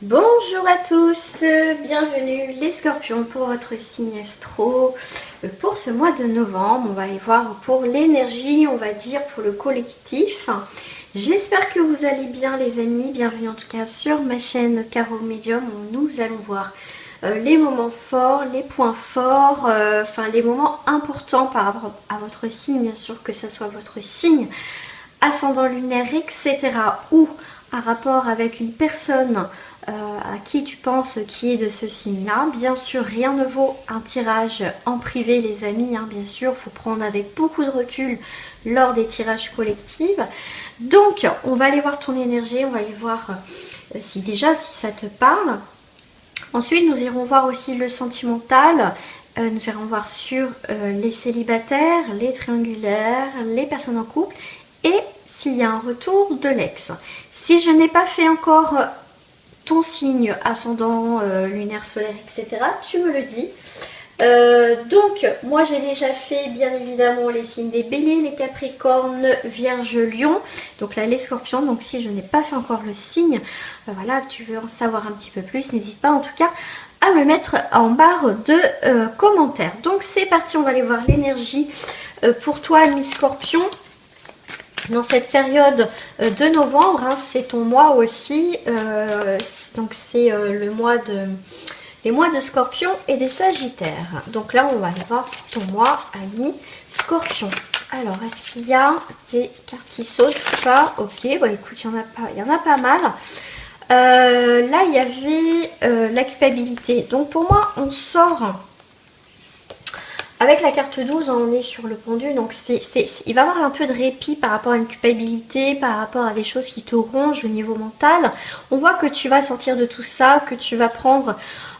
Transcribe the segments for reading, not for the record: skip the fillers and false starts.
Bonjour à tous, bienvenue les scorpions pour votre signe astro pour ce mois de novembre. On va aller voir pour l'énergie, on va dire pour le collectif. J'espère que vous allez bien les amis, bienvenue en tout cas sur ma chaîne Caro Medium où nous allons voir les moments forts, les points forts, enfin les moments importants par rapport à votre signe, bien sûr que ce soit votre signe, ascendant lunaire, etc. ou à rapport avec une personne à qui tu penses qui est de ce signe-là. Bien sûr, rien ne vaut un tirage en privé, les amis. Hein, bien sûr, il faut prendre avec beaucoup de recul lors des tirages collectifs. Donc, on va aller voir ton énergie, on va aller voir si ça te parle. Ensuite, nous irons voir aussi le sentimental. Nous irons voir sur les célibataires, les triangulaires, les personnes en couple et s'il y a un retour de l'ex. Si je n'ai pas fait encore ton signe ascendant, lunaire, solaire, etc., tu me le dis. Donc, moi j'ai déjà fait bien évidemment les signes des béliers, les capricornes, vierge, lion. Donc là, les scorpions. Donc, si je n'ai pas fait encore le signe, voilà, que tu veux en savoir un petit peu plus, n'hésite pas en tout cas à me mettre en barre de commentaires. Donc, c'est parti, on va aller voir l'énergie pour toi, mi-scorpion. Dans cette période de novembre, hein, c'est ton mois aussi, donc c'est les mois de Scorpion et des Sagittaires. Donc là, on va aller voir ton mois, ami Scorpion. Alors, est-ce qu'il y a des cartes qui sautent ou pas? Ok, bon écoute, il y en a pas mal. Là, il y avait la culpabilité. Donc pour moi, on sort... Avec la carte 12, on est sur le pendu, donc il va y avoir un peu de répit par rapport à une culpabilité, par rapport à des choses qui te rongent au niveau mental. On voit que tu vas sortir de tout ça, que tu vas prendre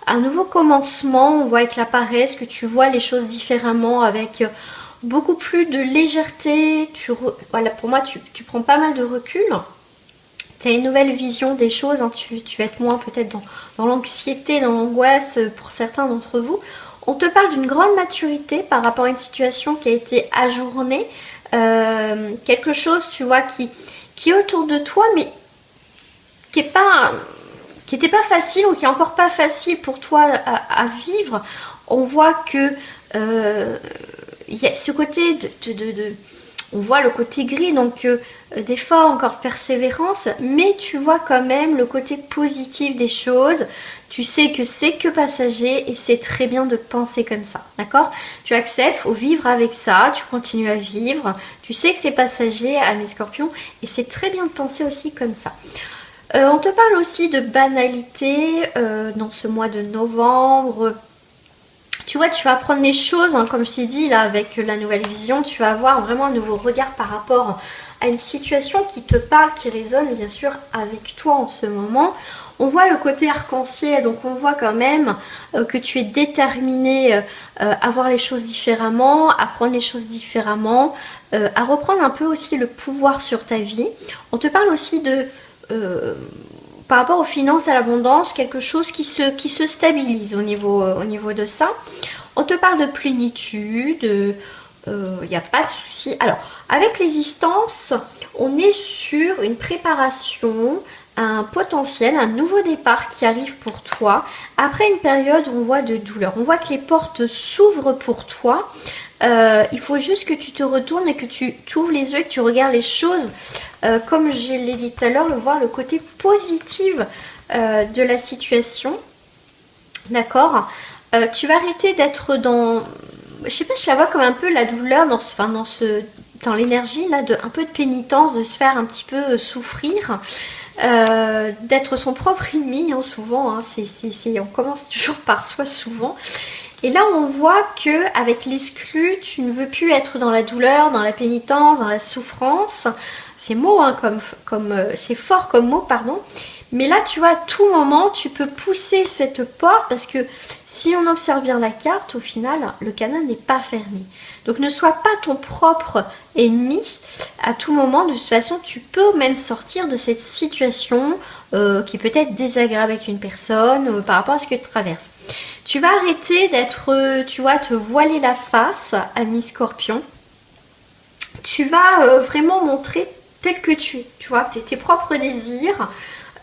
un nouveau commencement. On voit avec la paresse que tu vois les choses différemment, avec beaucoup plus de légèreté. Voilà, pour moi, tu prends pas mal de recul. Tu as une nouvelle vision des choses, hein. Tu vas être moins peut-être dans l'anxiété, dans l'angoisse pour certains d'entre vous. On te parle d'une grande maturité par rapport à une situation qui a été ajournée. Quelque chose, tu vois, qui est autour de toi, mais qui n'était pas facile ou qui est encore pas facile pour toi à vivre. On voit que il y a ce côté on voit le côté gris, donc d'effort, encore de persévérance, mais tu vois quand même le côté positif des choses. Tu sais que c'est que passager et c'est très bien de penser comme ça, d'accord? Tu acceptes, faut vivre avec ça, tu continues à vivre, tu sais que c'est passager à mes scorpions et c'est très bien de penser aussi comme ça. On te parle aussi de banalité dans ce mois de novembre. Tu vois, tu vas apprendre les choses, hein, comme je t'ai dit, là, avec la nouvelle vision, tu vas avoir vraiment un nouveau regard par rapport à une situation qui te parle, qui résonne bien sûr avec toi en ce moment. On voit le côté arc-en-ciel, donc on voit quand même que tu es déterminé à voir les choses différemment, à prendre les choses différemment, à reprendre un peu aussi le pouvoir sur ta vie. On te parle aussi de... par rapport aux finances, à l'abondance, quelque chose qui se stabilise au niveau de ça. On te parle de plénitude, il n'y a pas de souci. Alors, avec l'existence, on est sur une préparation, un potentiel, un nouveau départ qui arrive pour toi. Après une période où on voit de douleur, on voit que les portes s'ouvrent pour toi. Il faut juste que tu te retournes et que tu ouvres les yeux et que tu regardes les choses comme je l'ai dit tout à l'heure, voir le côté positif de la situation. D'accord. Tu vas arrêter d'être dans... Je sais pas, je la vois comme un peu la douleur dans l'énergie là, un peu de pénitence, de se faire un petit peu souffrir. D'être son propre ennemi, hein, souvent, hein, on commence toujours par soi souvent. Et là, on voit que avec l'exclu, tu ne veux plus être dans la douleur, dans la pénitence, dans la souffrance. C'est mot, hein, c'est fort comme mot, pardon. Mais là, tu vois, à tout moment, tu peux pousser cette porte parce que si on observe bien la carte, au final, le canal n'est pas fermé. Donc, ne sois pas ton propre ennemi. À tout moment, de toute façon, tu peux même sortir de cette situation qui peut être désagréable avec une personne par rapport à ce que tu traverses. Tu vas arrêter d'être, tu vois, te voiler la face, ami Scorpion. Tu vas vraiment montrer tel que tu es, tu vois, tes propres désirs.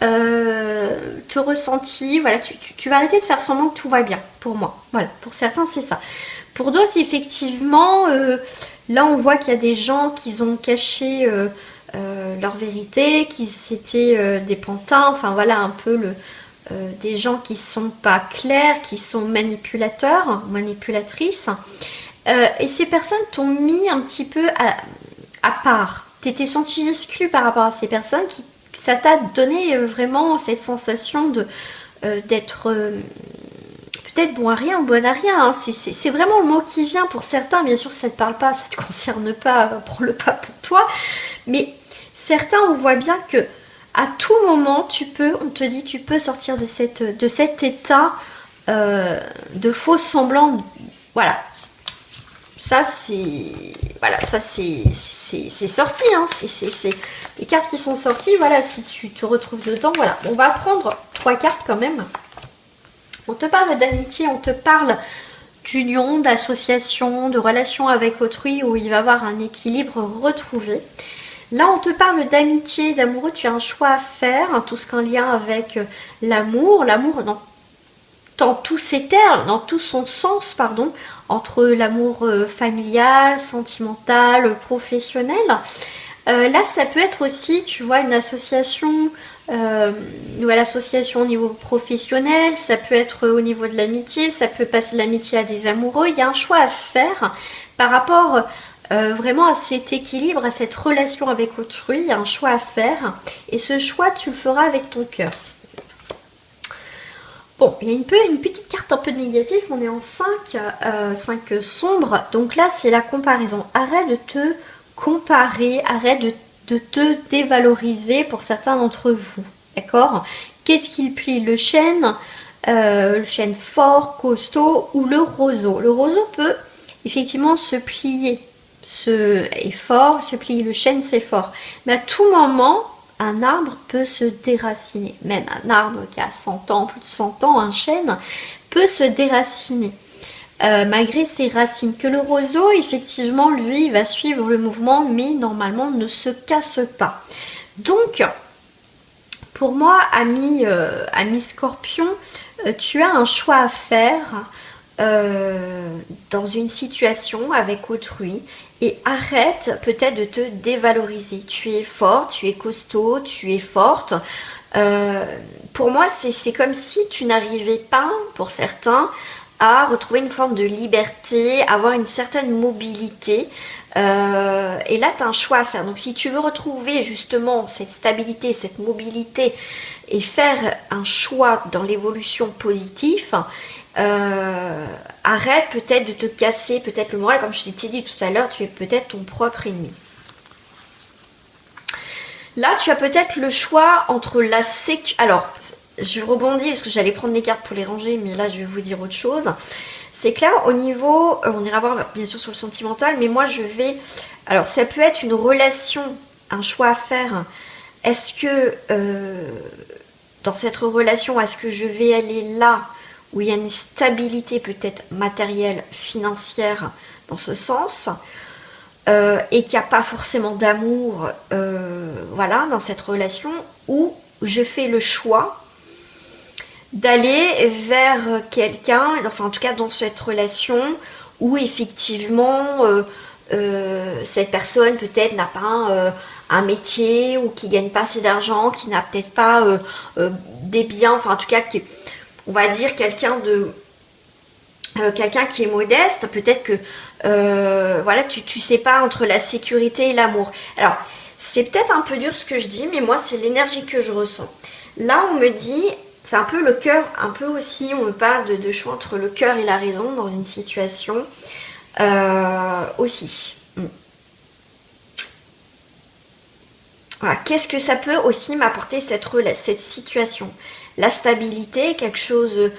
te ressentis, voilà, tu vas arrêter de faire semblant que tout va bien, pour moi. Voilà, pour certains c'est ça. Pour d'autres, effectivement, là on voit qu'il y a des gens qui ont caché leur vérité, qui c'était des pantins, enfin voilà un peu des gens qui sont pas clairs, qui sont manipulateurs, manipulatrices. Et ces personnes t'ont mis un petit peu à part. T'étais senti exclu par rapport à ces personnes ça t'a donné vraiment cette sensation d'être peut-être bon à rien ou bonne à rien. Hein. C'est vraiment le mot qui vient pour certains. Bien sûr, ça ne te parle pas, ça ne te concerne pas, prends-le pas pour toi. Mais certains, on voit bien que à tout moment, on te dit, tu peux sortir de cet état de faux semblant. Voilà. Ça, c'est sorti. Hein. C'est les cartes qui sont sorties. Voilà, si tu te retrouves dedans, voilà. On va prendre 3 cartes quand même. On te parle d'amitié, on te parle d'union, d'association, de relation avec autrui où il va y avoir un équilibre retrouvé. Là, on te parle d'amitié, d'amoureux, tu as un choix à faire, hein, tout ce qu'en lien avec l'amour dans tous ses termes, dans tout son sens, pardon, entre l'amour familial, sentimental, professionnel. Là, ça peut être aussi, tu vois, une association, nouvelle association au niveau professionnel, ça peut être au niveau de l'amitié, ça peut passer de l'amitié à des amoureux. Il y a un choix à faire par rapport vraiment à cet équilibre, à cette relation avec autrui. Il y a un choix à faire et ce choix, tu le feras avec ton cœur. Bon, il y a une petite carte un peu négative, on est en 5 sombre, donc là c'est la comparaison. Arrête de te comparer, arrête de te dévaloriser pour certains d'entre vous, d'accord? Qu'est-ce qu'il plie? Le chêne fort, costaud ou le roseau? Le roseau peut effectivement se plier, est fort, se plier, le chêne c'est fort, mais à tout moment, un arbre peut se déraciner. Même un arbre qui a 100 ans, plus de 100 ans, un chêne, peut se déraciner. Malgré ses racines. Que le roseau, effectivement, lui, va suivre le mouvement, mais normalement ne se casse pas. Donc, pour moi, ami Scorpion, tu as un choix à faire dans une situation avec autrui. Et arrête peut-être de te dévaloriser. Tu es fort, tu es costaud, tu es forte. Pour moi, c'est comme si tu n'arrivais pas, pour certains, à retrouver une forme de liberté, avoir une certaine mobilité. Et là, tu as un choix à faire. Donc, si tu veux retrouver justement cette stabilité, cette mobilité et faire un choix dans l'évolution positive, arrête peut-être de te casser peut-être le moral, comme je t'ai dit tout à l'heure, tu es peut-être ton propre ennemi. Là, tu as peut-être le choix entre la sécurité. Alors, je rebondis parce que j'allais prendre les cartes pour les ranger, mais là, je vais vous dire autre chose. C'est que là, au niveau, on ira voir bien sûr sur le sentimental, mais moi, je vais. Alors, ça peut être une relation, un choix à faire. Est-ce que dans cette relation, est-ce que je vais aller là où il y a une stabilité peut-être matérielle, financière dans ce sens, et qu'il n'y a pas forcément d'amour voilà, dans cette relation, où je fais le choix d'aller vers quelqu'un, enfin en tout cas dans cette relation, où effectivement cette personne peut-être n'a pas un métier, ou qui ne gagne pas assez d'argent, qui n'a peut-être pas des biens, enfin en tout cas qui... On va dire quelqu'un qui est modeste, peut-être que voilà, tu sais pas entre la sécurité et l'amour. Alors, c'est peut-être un peu dur ce que je dis, mais moi, c'est l'énergie que je ressens. Là, on me dit, c'est un peu le cœur, un peu aussi, on me parle de choix entre le cœur et la raison dans une situation aussi. Voilà, qu'est-ce que ça peut aussi m'apporter cette situation? La stabilité, quelque chose,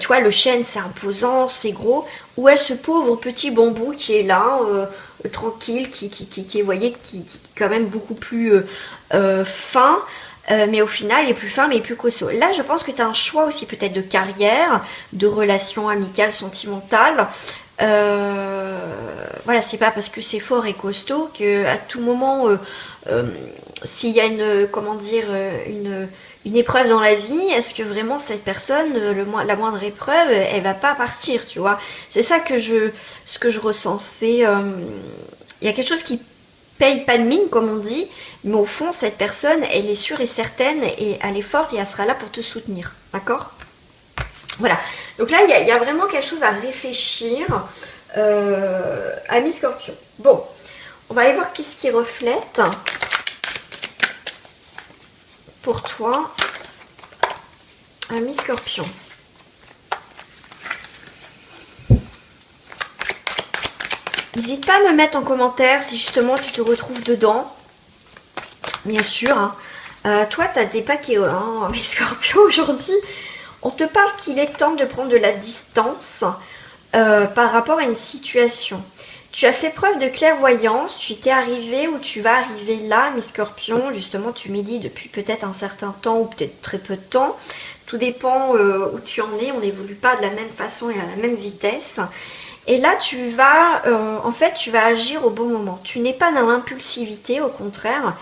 tu vois, le chêne c'est imposant, c'est gros, ou est ce pauvre petit bambou qui est là, tranquille, qui est, vous voyez, qui est quand même beaucoup plus fin, mais au final il est plus fin mais il est plus costaud. Là je pense que tu as un choix aussi peut-être de carrière, de relations amicales, sentimentales. Voilà, c'est pas parce que c'est fort et costaud que à tout moment s'il y a une, comment dire, une épreuve dans la vie, est-ce que vraiment cette personne, la moindre épreuve, elle va pas partir, tu vois? C'est ça ce que je ressens. C'est, il y a quelque chose qui paye pas de mine, comme on dit, mais au fond, cette personne, elle est sûre et certaine, et elle est forte, et elle sera là pour te soutenir, d'accord? Voilà. Donc là, il y a vraiment quelque chose à réfléchir, ami Scorpion. Bon, on va aller voir qu'est-ce qui reflète pour toi, ami Scorpion. N'hésite pas à me mettre en commentaire si justement tu te retrouves dedans. Bien sûr. Hein. Toi, tu as des paquets, hein, ami Scorpion, aujourd'hui. On te parle qu'il est temps de prendre de la distance par rapport à une situation. Tu as fait preuve de clairvoyance, tu t'es arrivé ou tu vas arriver là, mes Scorpions. Justement, tu médites depuis peut-être un certain temps ou peut-être très peu de temps. Tout dépend où tu en es, on n'évolue pas de la même façon et à la même vitesse. Et là, tu vas, en fait, tu vas agir au bon moment. Tu n'es pas dans l'impulsivité, au contraire.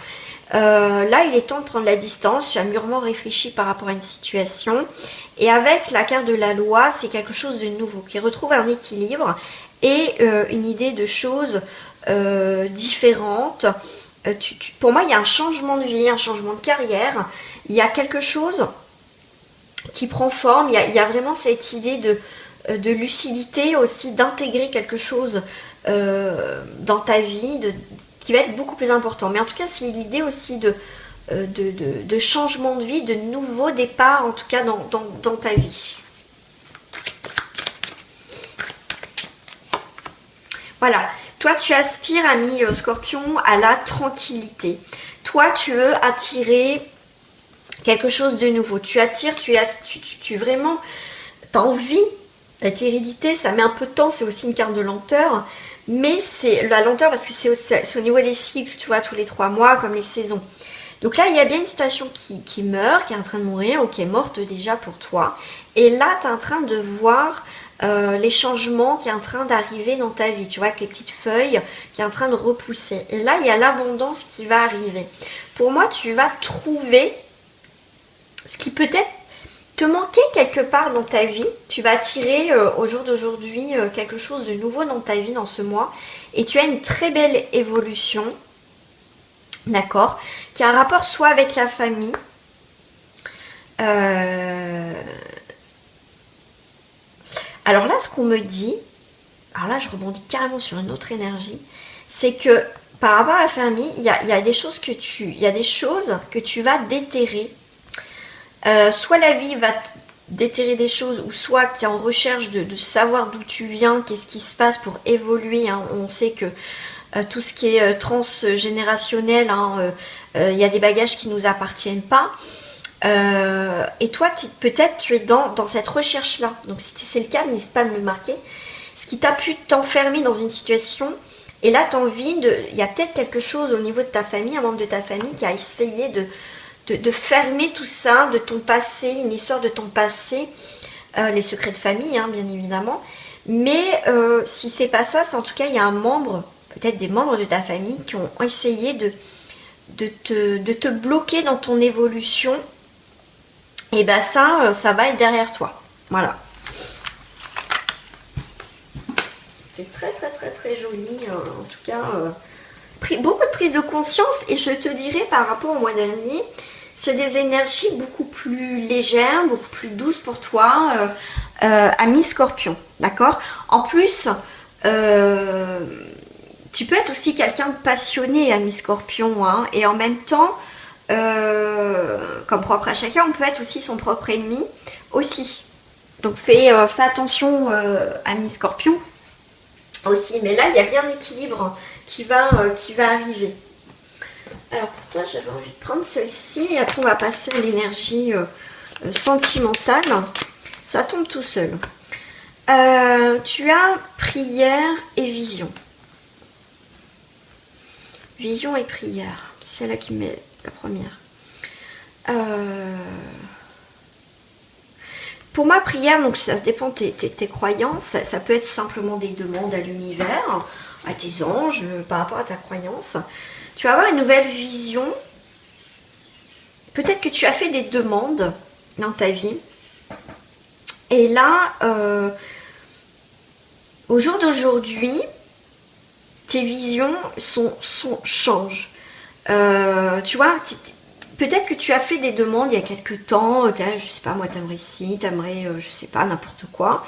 Là, il est temps de prendre la distance. Tu as mûrement réfléchi par rapport à une situation. Et avec la carte de la loi, c'est quelque chose de nouveau qui retrouve un équilibre et une idée de choses différentes. Pour moi, il y a un changement de vie, un changement de carrière. Il y a quelque chose qui prend forme. Il y a vraiment cette idée de lucidité aussi, d'intégrer quelque chose dans ta vie, qui va être beaucoup plus important. Mais en tout cas, c'est l'idée aussi de changement de vie, de nouveau départ, en tout cas dans ta vie. Voilà, toi tu aspires, ami Scorpion, à la tranquillité. Toi tu veux attirer quelque chose de nouveau. Tu attires, tu vraiment, tu as envie, avec l'hérédité, ça met un peu de temps, c'est aussi une carte de lenteur. Mais c'est la lenteur parce que c'est au niveau des cycles, tu vois, tous les 3 mois, comme les saisons. Donc là, il y a bien une situation qui meurt, qui est en train de mourir, ou qui est morte déjà pour toi. Et là, tu es en train de voir les changements qui est en train d'arriver dans ta vie. Tu vois, avec les petites feuilles qui est en train de repousser. Et là, il y a l'abondance qui va arriver. Pour moi, tu vas trouver ce qui peut-être te manquait quelque part dans ta vie. Tu vas attirer au jour d'aujourd'hui quelque chose de nouveau dans ta vie, dans ce mois. Et tu as une très belle évolution. D'accord, qui a un rapport soit avec la famille, alors là ce qu'on me dit, alors là je rebondis carrément sur une autre énergie, c'est que par rapport à la famille, il y a des choses que tu vas déterrer, soit la vie va déterrer des choses, ou soit tu es en recherche de savoir d'où tu viens, qu'est-ce qui se passe pour évoluer, hein. On sait que tout ce qui est transgénérationnel, hein, y a des bagages qui ne nous appartiennent pas. Et toi, peut-être tu es dans cette recherche-là. Donc si c'est le cas, n'hésite pas à me le marquer. Ce qui t'a pu t'enfermer dans une situation, et là tu as envie il y a peut-être quelque chose au niveau de ta famille, un membre de ta famille qui a essayé de fermer tout ça, de ton passé, une histoire de ton passé, les secrets de famille, hein, bien évidemment. Mais si c'est pas ça, c'est en tout cas il y a un membre, peut-être des membres de ta famille qui ont essayé de te bloquer dans ton évolution. Et ben ça va être derrière toi. Voilà. C'est très très très très joli. En tout cas, beaucoup de prise de conscience. Et je te dirais par rapport au mois dernier, c'est des énergies beaucoup plus légères, beaucoup plus douces pour toi, ami Scorpion. D'accord? En plus, tu peux être aussi quelqu'un de passionné, ami Scorpion, hein, et en même temps, comme propre à chacun, on peut être aussi son propre ennemi aussi. Donc fais attention, ami Scorpion, aussi. Mais là, il y a bien l'équilibre qui va arriver. Alors pour toi, j'avais envie de prendre celle-ci, et après on va passer à l'énergie sentimentale. Ça tombe tout seul. Tu as prière et vision. Vision et prière, c'est celle-là qui met la première. Pour ma prière, donc ça dépend de tes croyances, ça peut être simplement des demandes à l'univers, à tes anges, par rapport à ta croyance. Tu vas avoir une nouvelle vision peut-être que tu as fait des demandes dans ta vie. Et là, au jour d'aujourd'hui, tes visions changent. Tu vois, peut-être que tu as fait des demandes il y a quelques temps. Je sais pas, moi, t'aimerais ci, t'aimerais, je sais pas, n'importe quoi.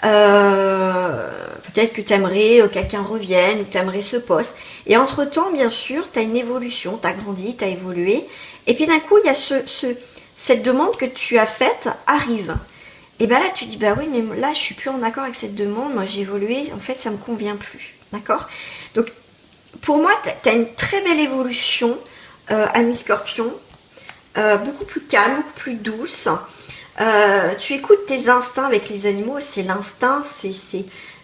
Peut-être que t'aimerais quelqu'un revienne, ou t'aimerais ce poste. Et entre-temps, bien sûr, t'as une évolution, t'as grandi, t'as évolué. Et puis d'un coup, il y a cette demande que tu as faite arrive. Et bien là, tu dis, bah oui, mais là, je suis plus en accord avec cette demande. Moi, j'ai évolué. En fait, ça me convient plus. D'accord? Donc, pour moi, tu as une très belle évolution, ami Scorpion. Beaucoup plus calme, beaucoup plus douce. Tu écoutes tes instincts avec les animaux. C'est l'instinct.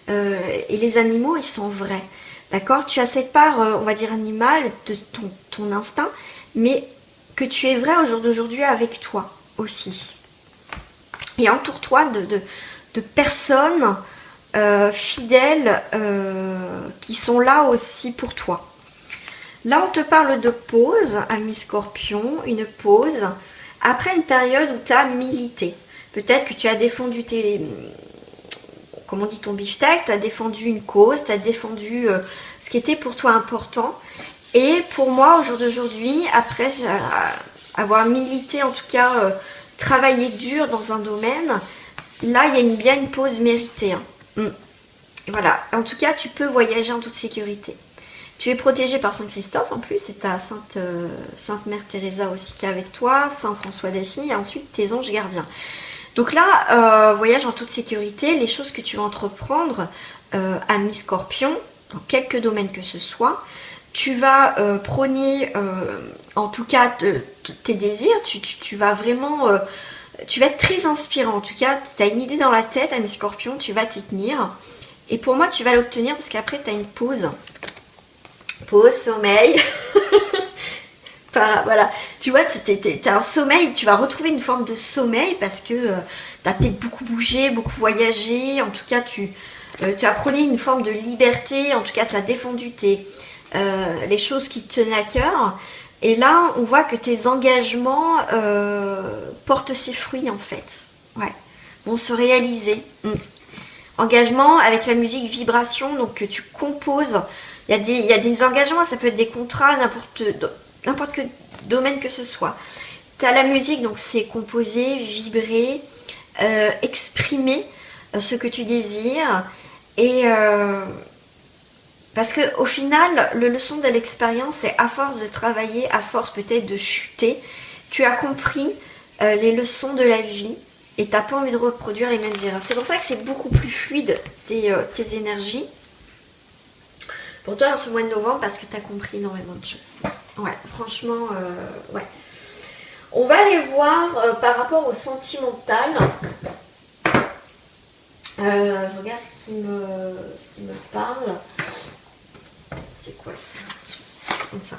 Et les animaux, ils sont vrais. D'accord? Tu as cette part, on va dire, animale de ton instinct. Mais que tu es vrai au jour d'aujourd'hui avec toi aussi. Et entoure-toi de personnes fidèles qui sont là aussi pour toi. Là, on te parle de pause, ami Scorpion, une pause après une période où tu as milité. Peut-être que tu as défendu comme on dit, ton beefsteak, tu as défendu une cause, tu as défendu ce qui était pour toi important. Et pour moi, au jour d'aujourd'hui, après avoir milité, en tout cas, travailler dur dans un domaine, là, il y a bien une pause méritée. Hein. Voilà. En tout cas, tu peux voyager en toute sécurité. Tu es protégé par Saint Christophe en plus, c'est ta Sainte Mère Teresa aussi qui est avec toi, Saint François d'Assise et ensuite tes anges gardiens. Donc là, voyage en toute sécurité, les choses que tu vas entreprendre, ami Scorpion, dans quelques domaines que ce soit, tu vas prôner en tout cas tes désirs, tu vas vraiment, tu vas être très inspirant. En tout cas, tu as une idée dans la tête, ami Scorpion, tu vas t'y tenir. Et pour moi, tu vas l'obtenir parce qu'après, tu as une pause. Pause, sommeil. Voilà, tu vois, tu as un sommeil, tu vas retrouver une forme de sommeil parce que tu as peut-être beaucoup bougé, beaucoup voyagé. En tout cas, tu as prôné une forme de liberté. En tout cas, tu as défendu les choses qui te tenaient à cœur. Et là, on voit que tes engagements portent ses fruits en fait. Ouais, vont se réaliser. Engagement avec la musique vibration, donc que tu composes. Il y a des engagements, ça peut être des contrats, n'importe quel domaine que ce soit. Tu as la musique, donc c'est composer, vibrer, exprimer ce que tu désires. Et parce qu'au final, le leçon de l'expérience, c'est à force de travailler, à force peut-être de chuter, tu as compris les leçons de la vie et tu n'as pas envie de reproduire les mêmes erreurs. C'est pour ça que c'est beaucoup plus fluide tes énergies. Pour toi dans ce mois de novembre parce que tu as compris énormément de choses. Ouais, franchement, ouais. On va aller voir par rapport au sentimental. Je regarde ce qui me parle. C'est quoi ça? Comme ça.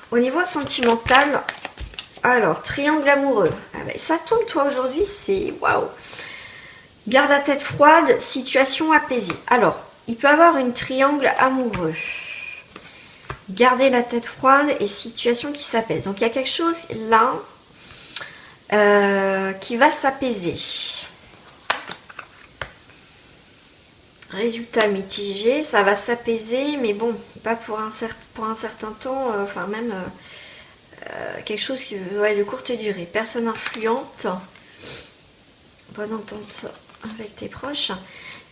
Au niveau sentimental, alors, triangle amoureux. Ah ben, ça tombe toi aujourd'hui, c'est waouh. Garde la tête froide, situation apaisée. Alors, il peut avoir une triangle amoureux. Garder la tête froide et situation qui s'apaise. Donc il y a quelque chose là qui va s'apaiser. Résultat mitigé, ça va s'apaiser, mais bon, pas pour un certain temps, enfin même quelque chose qui va de courte durée. Personne influente, bonne entente avec tes proches.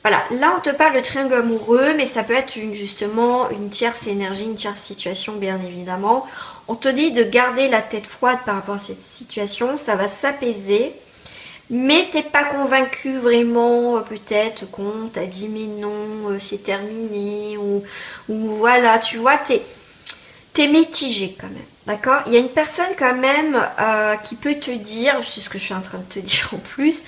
Voilà, là on te parle de triangle amoureux, mais ça peut être justement une tierce énergie, une tierce situation bien évidemment. On te dit de garder la tête froide par rapport à cette situation, ça va s'apaiser. Mais t'es pas convaincu vraiment, peut-être qu'on t'a dit mais non, c'est terminé, ou voilà, tu vois, t'es mitigé quand même, d'accord? Il y a une personne quand même qui peut te dire, c'est ce que je suis en train de te dire en plus,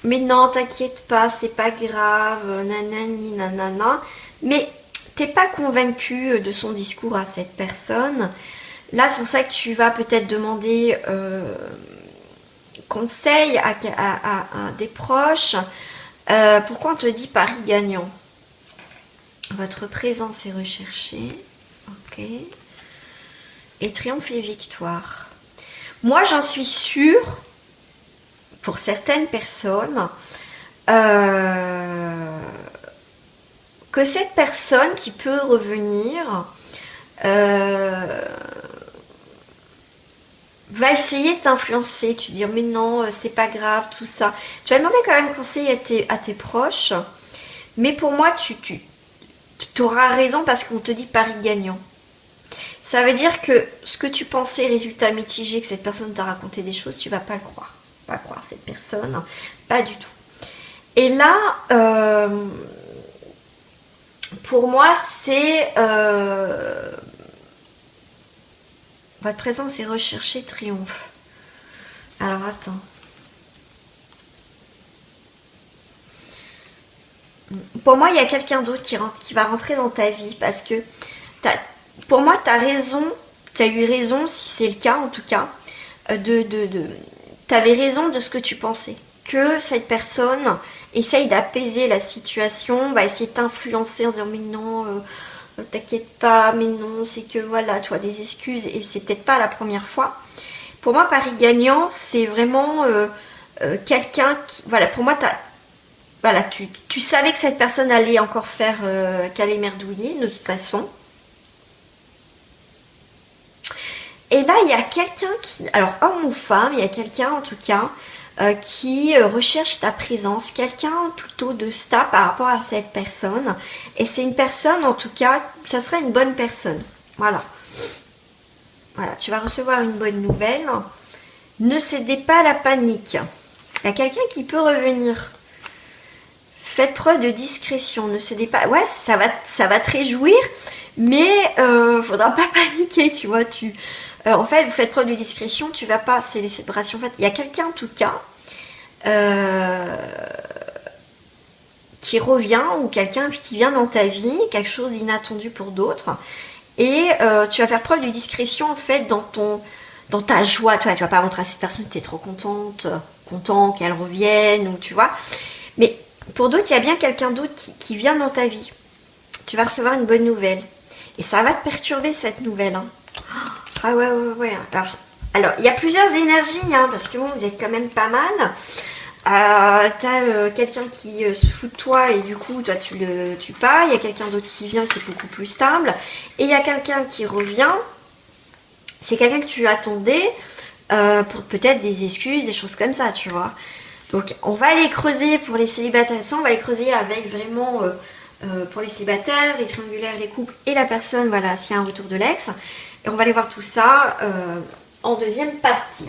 mais non, t'inquiète pas, c'est pas grave, nanani, nanana. Mais t'es pas convaincu de son discours à cette personne. Là, c'est pour ça que tu vas peut-être demander conseil à des proches. Pourquoi on te dit pari gagnant? Votre présence est recherchée. Ok. Et triomphe et victoire. Moi, j'en suis sûre, pour certaines personnes, que cette personne qui peut revenir va essayer de t'influencer. Tu dis mais non, c'est pas grave, tout ça. Tu vas demander quand même conseil à tes proches. Mais pour moi, tu auras raison parce qu'on te dit pari gagnant. Ça veut dire que ce que tu pensais, résultat mitigé, que cette personne t'a raconté des choses, tu vas pas le croire. Pas croire cette personne, pas du tout. Et là, pour moi, c'est votre présence est recherchée, triomphe. Alors attends. Pour moi, il y a quelqu'un d'autre qui va rentrer dans ta vie parce que pour moi, tu as raison, tu as eu raison, si c'est le cas en tout cas, tu avais raison de ce que tu pensais. Que cette personne essaye d'apaiser la situation, va essayer de t'influencer en disant mais non, t'inquiète pas, mais non, c'est que voilà, tu as des excuses et c'est peut-être pas la première fois. Pour moi, Paris gagnant, c'est vraiment quelqu'un qui, voilà, pour moi, voilà, tu savais que cette personne allait encore faire, qu'elle allait merdouiller de toute façon. Et là, il y a quelqu'un qui, alors homme ou femme, il y a quelqu'un en tout cas qui recherche ta présence, quelqu'un plutôt de stable par rapport à cette personne. Et c'est une personne, en tout cas, ça serait une bonne personne. Voilà. Voilà, tu vas recevoir une bonne nouvelle. Ne cédez pas à la panique. Il y a quelqu'un qui peut revenir. Faites preuve de discrétion, ne cédez pas. Ouais, ça va te réjouir, mais faudra pas paniquer, tu vois. En fait, vous faites preuve de discrétion, tu vas pas, c'est les séparations. En fait, il y a quelqu'un en tout cas qui revient ou quelqu'un qui vient dans ta vie, quelque chose d'inattendu pour d'autres, et tu vas faire preuve de discrétion en fait dans ta joie. Tu vas pas montrer à cette personne que tu es trop content qu'elle revienne ou tu vois. Mais pour d'autres, il y a bien quelqu'un d'autre qui vient dans ta vie. Tu vas recevoir une bonne nouvelle. Et ça va te perturber cette nouvelle. Hein. Ah ouais. Alors, il y a plusieurs énergies, hein, parce que bon, vous êtes quand même pas mal. T'as quelqu'un qui se fout de toi et du coup, toi, tu pars. Il y a quelqu'un d'autre qui vient qui est beaucoup plus stable. Et il y a quelqu'un qui revient. C'est quelqu'un que tu attendais pour peut-être des excuses, des choses comme ça, tu vois. Donc on va aller creuser pour les célibataires, on va les creuser avec vraiment pour les célibataires, les triangulaires, les couples et la personne, voilà, s'il y a un retour de l'ex. Et on va aller voir tout ça en deuxième partie.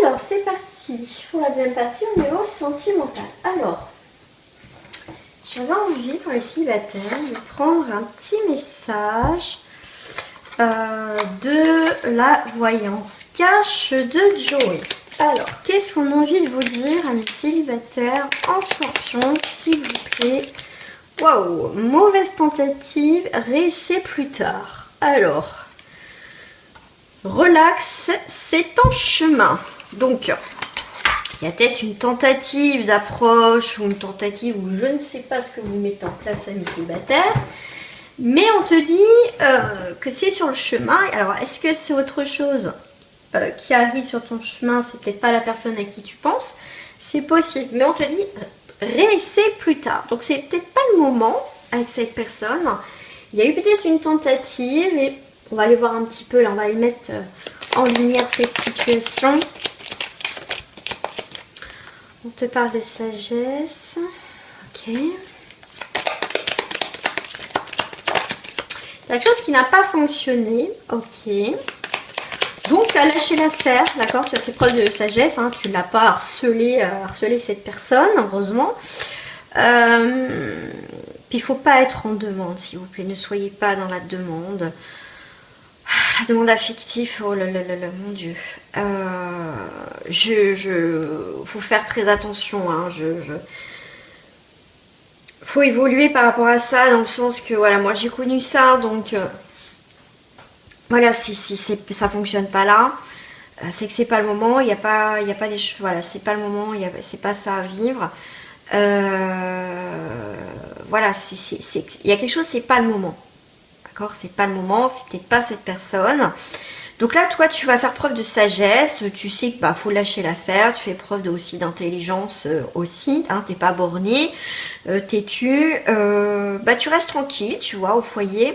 Alors c'est parti pour la deuxième partie au niveau sentimental. Alors, j'avais envie pour les célibataires de prendre un petit message de la voyance cache de Joey. Alors, qu'est-ce qu'on a envie de vous dire à mes célibataires en scorpion, s'il vous plaît? Waouh, mauvaise tentative, réessai plus tard. Alors, relax, c'est en chemin. Donc, il y a peut-être une tentative d'approche ou une tentative où je ne sais pas ce que vous mettez en place à mes célibataires. Mais on te dit que c'est sur le chemin. Alors, est-ce que c'est autre chose qui arrive sur ton chemin? C'est peut-être pas la personne à qui tu penses. C'est possible. Mais on te dit réessaie plus tard. Donc, c'est peut-être pas le moment avec cette personne. Il y a eu peut-être une tentative. Et on va aller voir un petit peu. Là, on va aller mettre en lumière cette situation. On te parle de sagesse. Ok. Quelque chose qui n'a pas fonctionné, ok. Donc tu as lâché l'affaire, d'accord, tu as fait preuve de sagesse, hein, tu ne l'as pas harcelé cette personne, heureusement. Puis il ne faut pas être en demande, s'il vous plaît, ne soyez pas dans la demande. La demande affective, oh là là là là, mon Dieu. Faut faire très attention, hein, faut évoluer par rapport à ça, dans le sens que voilà, moi j'ai connu ça, donc voilà, si ça fonctionne pas là, c'est que c'est pas le moment, il n'y a pas des choses, voilà, c'est pas le moment, c'est pas ça à vivre. Voilà, il y a quelque chose, c'est pas le moment. D'accord? C'est pas le moment, c'est peut-être pas cette personne. Donc là, toi, tu vas faire preuve de sagesse. Tu sais que faut lâcher l'affaire. Tu fais preuve aussi d'intelligence aussi. Hein, t'es pas borné, têtu. Tu restes tranquille, tu vois, au foyer.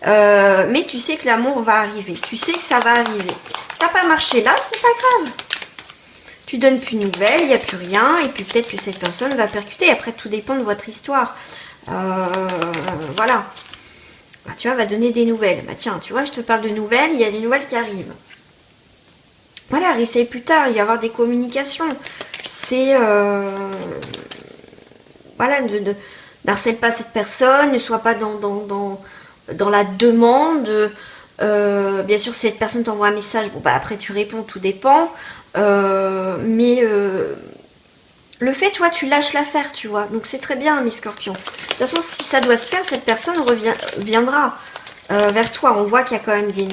Mais tu sais que l'amour va arriver. Tu sais que ça va arriver. Ça n'a pas marché là, c'est pas grave. Tu donnes plus de nouvelles, il n'y a plus rien. Et puis peut-être que cette personne va percuter. Après, tout dépend de votre histoire. Voilà. Tu vois, va donner des nouvelles. Tiens, tu vois, je te parle de nouvelles, il y a des nouvelles qui arrivent. Voilà, réessaye plus tard, il va y avoir des communications. C'est... voilà, n'harcèle pas cette personne, ne sois pas dans la demande. Bien sûr, si cette personne t'envoie un message, après tu réponds, tout dépend. Le fait, toi, tu lâches l'affaire, tu vois. Donc c'est très bien, mes scorpions. De toute façon, si ça doit se faire, cette personne viendra vers toi. On voit qu'il y a quand même des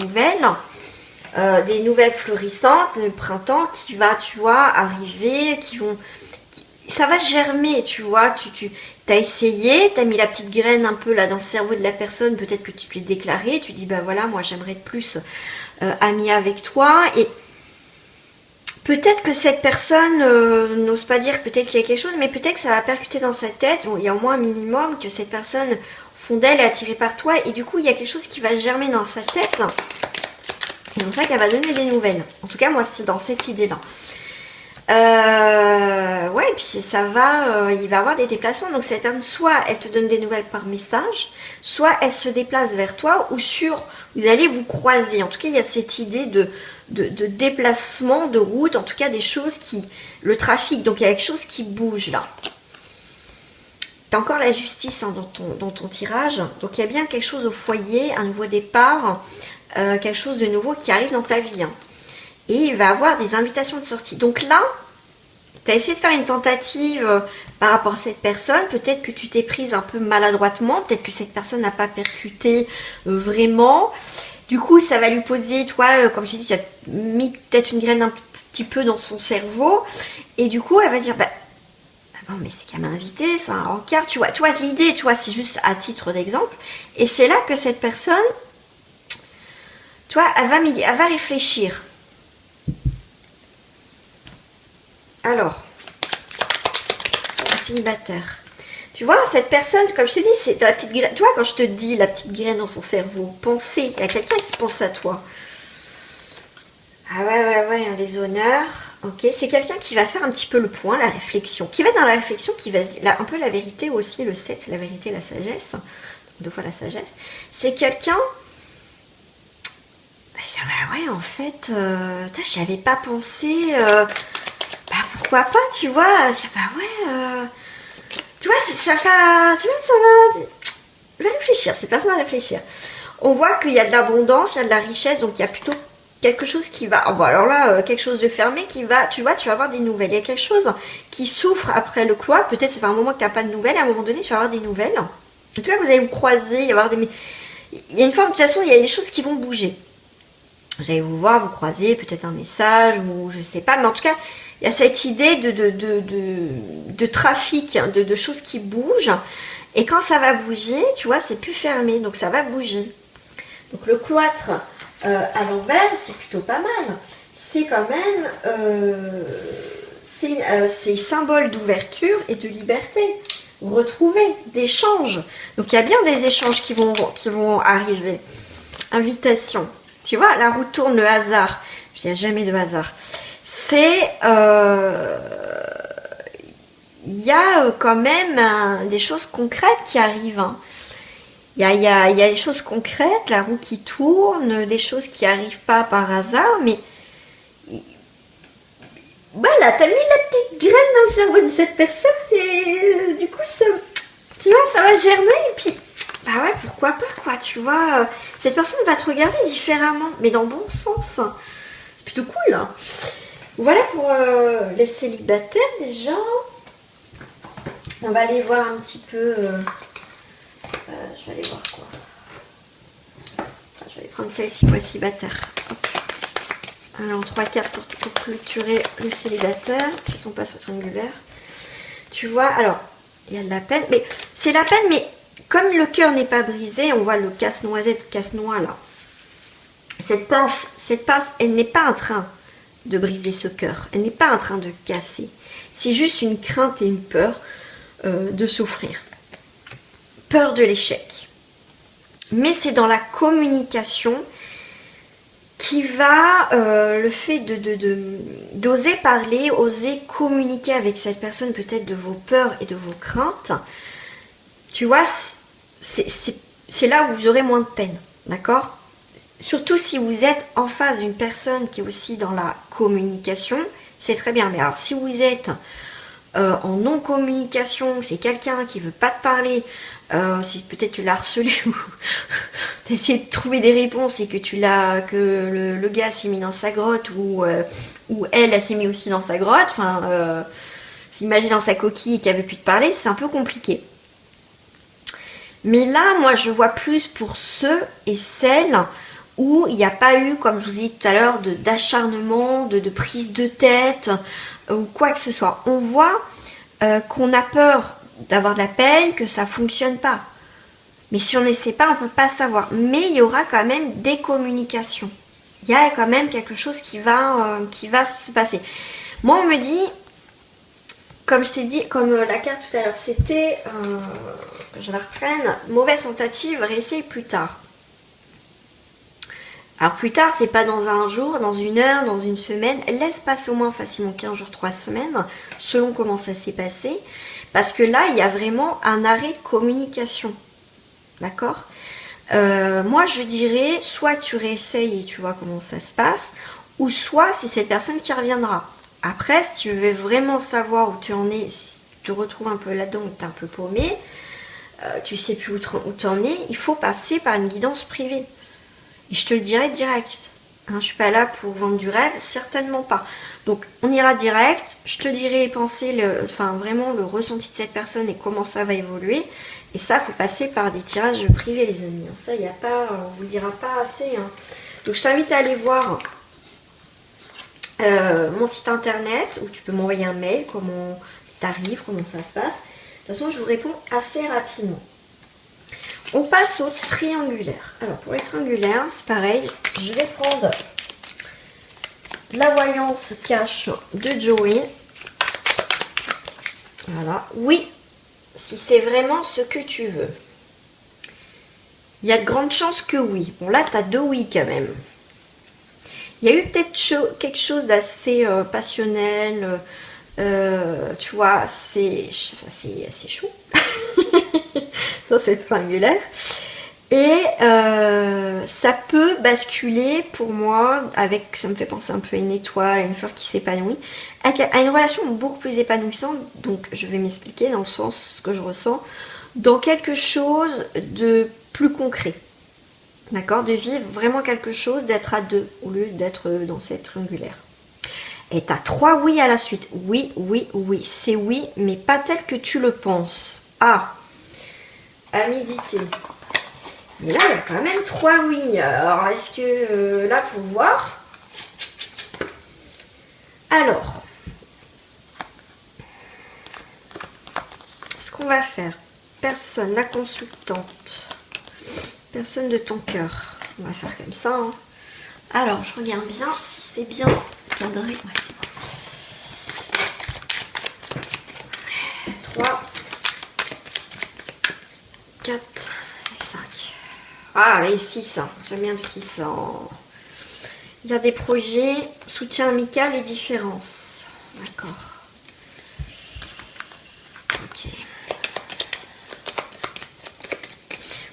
nouvelles fleurissantes, le printemps qui va, tu vois, arriver, ça va germer, tu vois. Tu as essayé, tu as mis la petite graine un peu là dans le cerveau de la personne, peut-être que tu l'as déclaré, tu dis, voilà, moi j'aimerais être plus amie avec toi. Et peut-être que cette personne n'ose pas dire peut-être qu'il y a quelque chose, mais peut-être que ça va percuter dans sa tête. Bon, il y a au moins un minimum que cette personne, au fond d'elle, est attirée par toi. Et du coup, il y a quelque chose qui va germer dans sa tête. C'est pour ça qu'elle va donner des nouvelles. En tout cas, moi, c'est dans cette idée-là. Ouais, et puis ça va, il va y avoir des déplacements. Donc cette personne, soit elle te donne des nouvelles par message, soit elle se déplace vers toi, ou vous allez vous croiser. En tout cas, il y a cette idée de déplacement, de route, en tout cas des choses le trafic, donc il y a quelque chose qui bouge là. Tu as encore la justice dans ton tirage, donc il y a bien quelque chose au foyer, un nouveau départ, quelque chose de nouveau qui arrive dans ta vie. Et il va y avoir des invitations de sortie. Donc là, tu as essayé de faire une tentative par rapport à cette personne. Peut-être que tu t'es prise un peu maladroitement. Peut-être que cette personne n'a pas percuté vraiment. Du coup, ça va lui poser, toi, comme je t'ai dit, tu as mis peut-être une graine un petit peu dans son cerveau. Et du coup, elle va dire, non, mais c'est qu'elle m'a invité, c'est un rencard. Tu vois l'idée, tu vois, c'est juste à titre d'exemple. Et c'est là que cette personne, tu vois, elle va réfléchir. Alors, un célibataire. Tu vois, cette personne, comme je te dis, c'est la petite graine. Tu vois, quand je te dis la petite graine dans son cerveau, penser, il y a quelqu'un qui pense à toi. Ah ouais, les honneurs. Ok, c'est quelqu'un qui va faire un petit peu le point, la réflexion. Qui va être dans la réflexion, qui va se dire un peu la vérité aussi, le 7, la vérité, la sagesse. 2 fois la sagesse. C'est quelqu'un. Ouais, en fait, j'y avais pas pensé. Pourquoi pas, tu vois, tu vois, ça va, va réfléchir, cette personne va réfléchir. On voit qu'il y a de l'abondance, il y a de la richesse, donc il y a plutôt quelque chose qui va, alors là, quelque chose de fermé qui va, tu vois, tu vas avoir des nouvelles. Il y a quelque chose qui souffre après le cloître, peut-être c'est pas un moment que tu n'as pas de nouvelles, à un moment donné, tu vas avoir des nouvelles. En tout cas, vous allez vous croiser, il y avoir il y a une forme, de toute façon, il y a des choses qui vont bouger. Vous allez vous voir, vous croiser, peut-être un message, ou je sais pas, mais en tout cas, il y a cette idée de trafic, de choses qui bougent. Et quand ça va bouger, tu vois, c'est plus fermé, donc ça va bouger. Donc le cloître à l'envers, c'est plutôt pas mal. C'est quand même, c'est symbole d'ouverture et de liberté. Vous retrouvez d'échanges. Donc il y a bien des échanges qui vont arriver. Invitation. Tu vois, la roue tourne, le hasard. Il n'y a jamais de hasard. C'est... il y a quand même des choses concrètes qui arrivent. Hein. Il y a des choses concrètes, la roue qui tourne, des choses qui n'arrivent pas par hasard, mais voilà, t'as mis la petite graine dans le cerveau de cette personne et du coup, tu vois, ça va germer et puis, ouais, pourquoi pas, quoi, tu vois. Cette personne va te regarder différemment, mais dans le bon sens. C'est plutôt cool. Hein. Voilà pour les célibataires déjà. On va aller voir un petit peu. Je vais aller voir quoi. Je vais prendre celle-ci pour les célibataires. Alors, 3 cartes pour clôturer le célibataire. Si on passe au triangulaire. Tu vois, alors, il y a de la peine. Mais c'est la peine, mais comme le cœur n'est pas brisé, on voit le casse-noisette, casse-noix là. Cette pince, elle n'est pas en train de briser ce cœur. Elle n'est pas en train de casser. C'est juste une crainte et une peur de souffrir. Peur de l'échec. Mais c'est dans la communication qui va le fait d'oser parler, oser communiquer avec cette personne, peut-être de vos peurs et de vos craintes. Tu vois, c'est là où vous aurez moins de peine, d'accord? Surtout si vous êtes en face d'une personne qui est aussi dans la communication, c'est très bien. Mais alors si vous êtes en non-communication, c'est quelqu'un qui ne veut pas te parler, si peut-être tu l'as harcelé ou tu as essayé de trouver des réponses et que le gars s'est mis dans sa grotte ou elle s'est mis aussi dans sa grotte, enfin, s'imagine dans sa coquille et qu'elle ne veut plus te parler, c'est un peu compliqué. Mais là, moi, je vois plus pour ceux et celles où il n'y a pas eu, comme je vous ai dit tout à l'heure, d'acharnement, de prise de tête ou quoi que ce soit. On voit qu'on a peur d'avoir de la peine, que ça ne fonctionne pas. Mais si on n'essaie pas, on ne peut pas savoir. Mais il y aura quand même des communications. Il y a quand même quelque chose qui va se passer. Moi, on me dit, comme je t'ai dit, comme la carte tout à l'heure, c'était, que je la reprenne, mauvaise tentative, réessaye plus tard. Alors plus tard, c'est pas dans un jour, dans une heure, dans une semaine. Laisse passer au moins facilement 15 jours, 3 semaines, selon comment ça s'est passé. Parce que là, il y a vraiment un arrêt de communication. D'accord ? Moi, je dirais, soit tu réessayes et tu vois comment ça se passe, ou soit c'est cette personne qui reviendra. Après, si tu veux vraiment savoir où tu en es, si tu te retrouves un peu là-dedans, tu es un peu paumé, tu sais plus où tu en es, il faut passer par une guidance privée. Et je te le dirai direct. Hein, je suis pas là pour vendre du rêve, certainement pas. Donc on ira direct, je te dirai les pensées, vraiment le ressenti de cette personne et comment ça va évoluer. Et ça, il faut passer par des tirages privés, les amis. Ça, il n'y a pas, on vous le dira pas assez. Hein. Donc je t'invite à aller voir mon site internet où tu peux m'envoyer un mail, comment t'arrives, comment ça se passe. De toute façon, je vous réponds assez rapidement. On passe au triangulaire. Alors pour les triangulaires, c'est pareil. Je vais prendre la voyance cache de Joey. Voilà. Oui, si c'est vraiment ce que tu veux. Il y a de grandes chances que oui. Bon là, tu as 2 oui quand même. Il y a eu peut-être quelque chose d'assez passionnel. Tu vois, c'est chaud. Ça, c'est triangulaire. Et ça peut basculer pour moi avec, ça me fait penser un peu à une étoile, à une fleur qui s'épanouit, à une relation beaucoup plus épanouissante. Donc je vais m'expliquer dans le sens que je ressens, dans quelque chose de plus concret. D'accord ? De vivre vraiment quelque chose, d'être à 2 au lieu d'être dans cette triangulaire. Et tu as 3 oui à la suite. Oui, oui, oui. C'est oui, mais pas tel que tu le penses. Ah, à méditer. Mais là, il y a quand même 3 oui. Alors, est-ce que là, il faut voir. Alors, ce qu'on va faire, personne, la consultante, personne de ton cœur. On va faire comme ça. Hein. Alors, je regarde bien si c'est bien cadré. Ouais, c'est bon. 3, 4 et 5. Ah, les 6. Hein. J'aime bien le 6. Il y a des projets, soutien amical et différence. D'accord. Ok.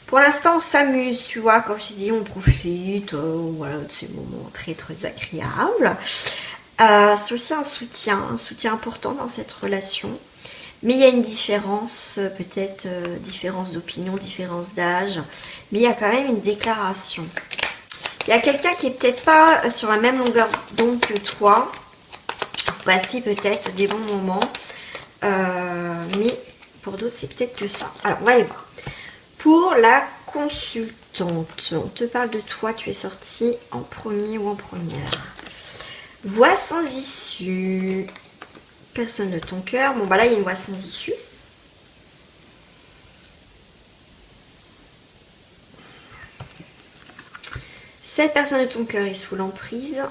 Pour l'instant, on s'amuse, tu vois. Comme je t'ai dit, on profite voilà, de ces moments très, très agréables. C'est aussi un soutien important dans cette relation. Mais il y a une différence, peut-être différence d'opinion, différence d'âge. Mais il y a quand même une déclaration. Il y a quelqu'un qui est peut-être pas sur la même longueur d'onde que toi. Vous passez peut-être des bons moments. Mais pour d'autres, c'est peut-être que ça. Alors, on va aller voir. Pour la consultante, on te parle de toi. Tu es sorti en premier ou en première. Voix sans issue. Personne de ton cœur. Bon, bah là, il y a une voix sans issue. Cette personne de ton cœur est sous l'emprise.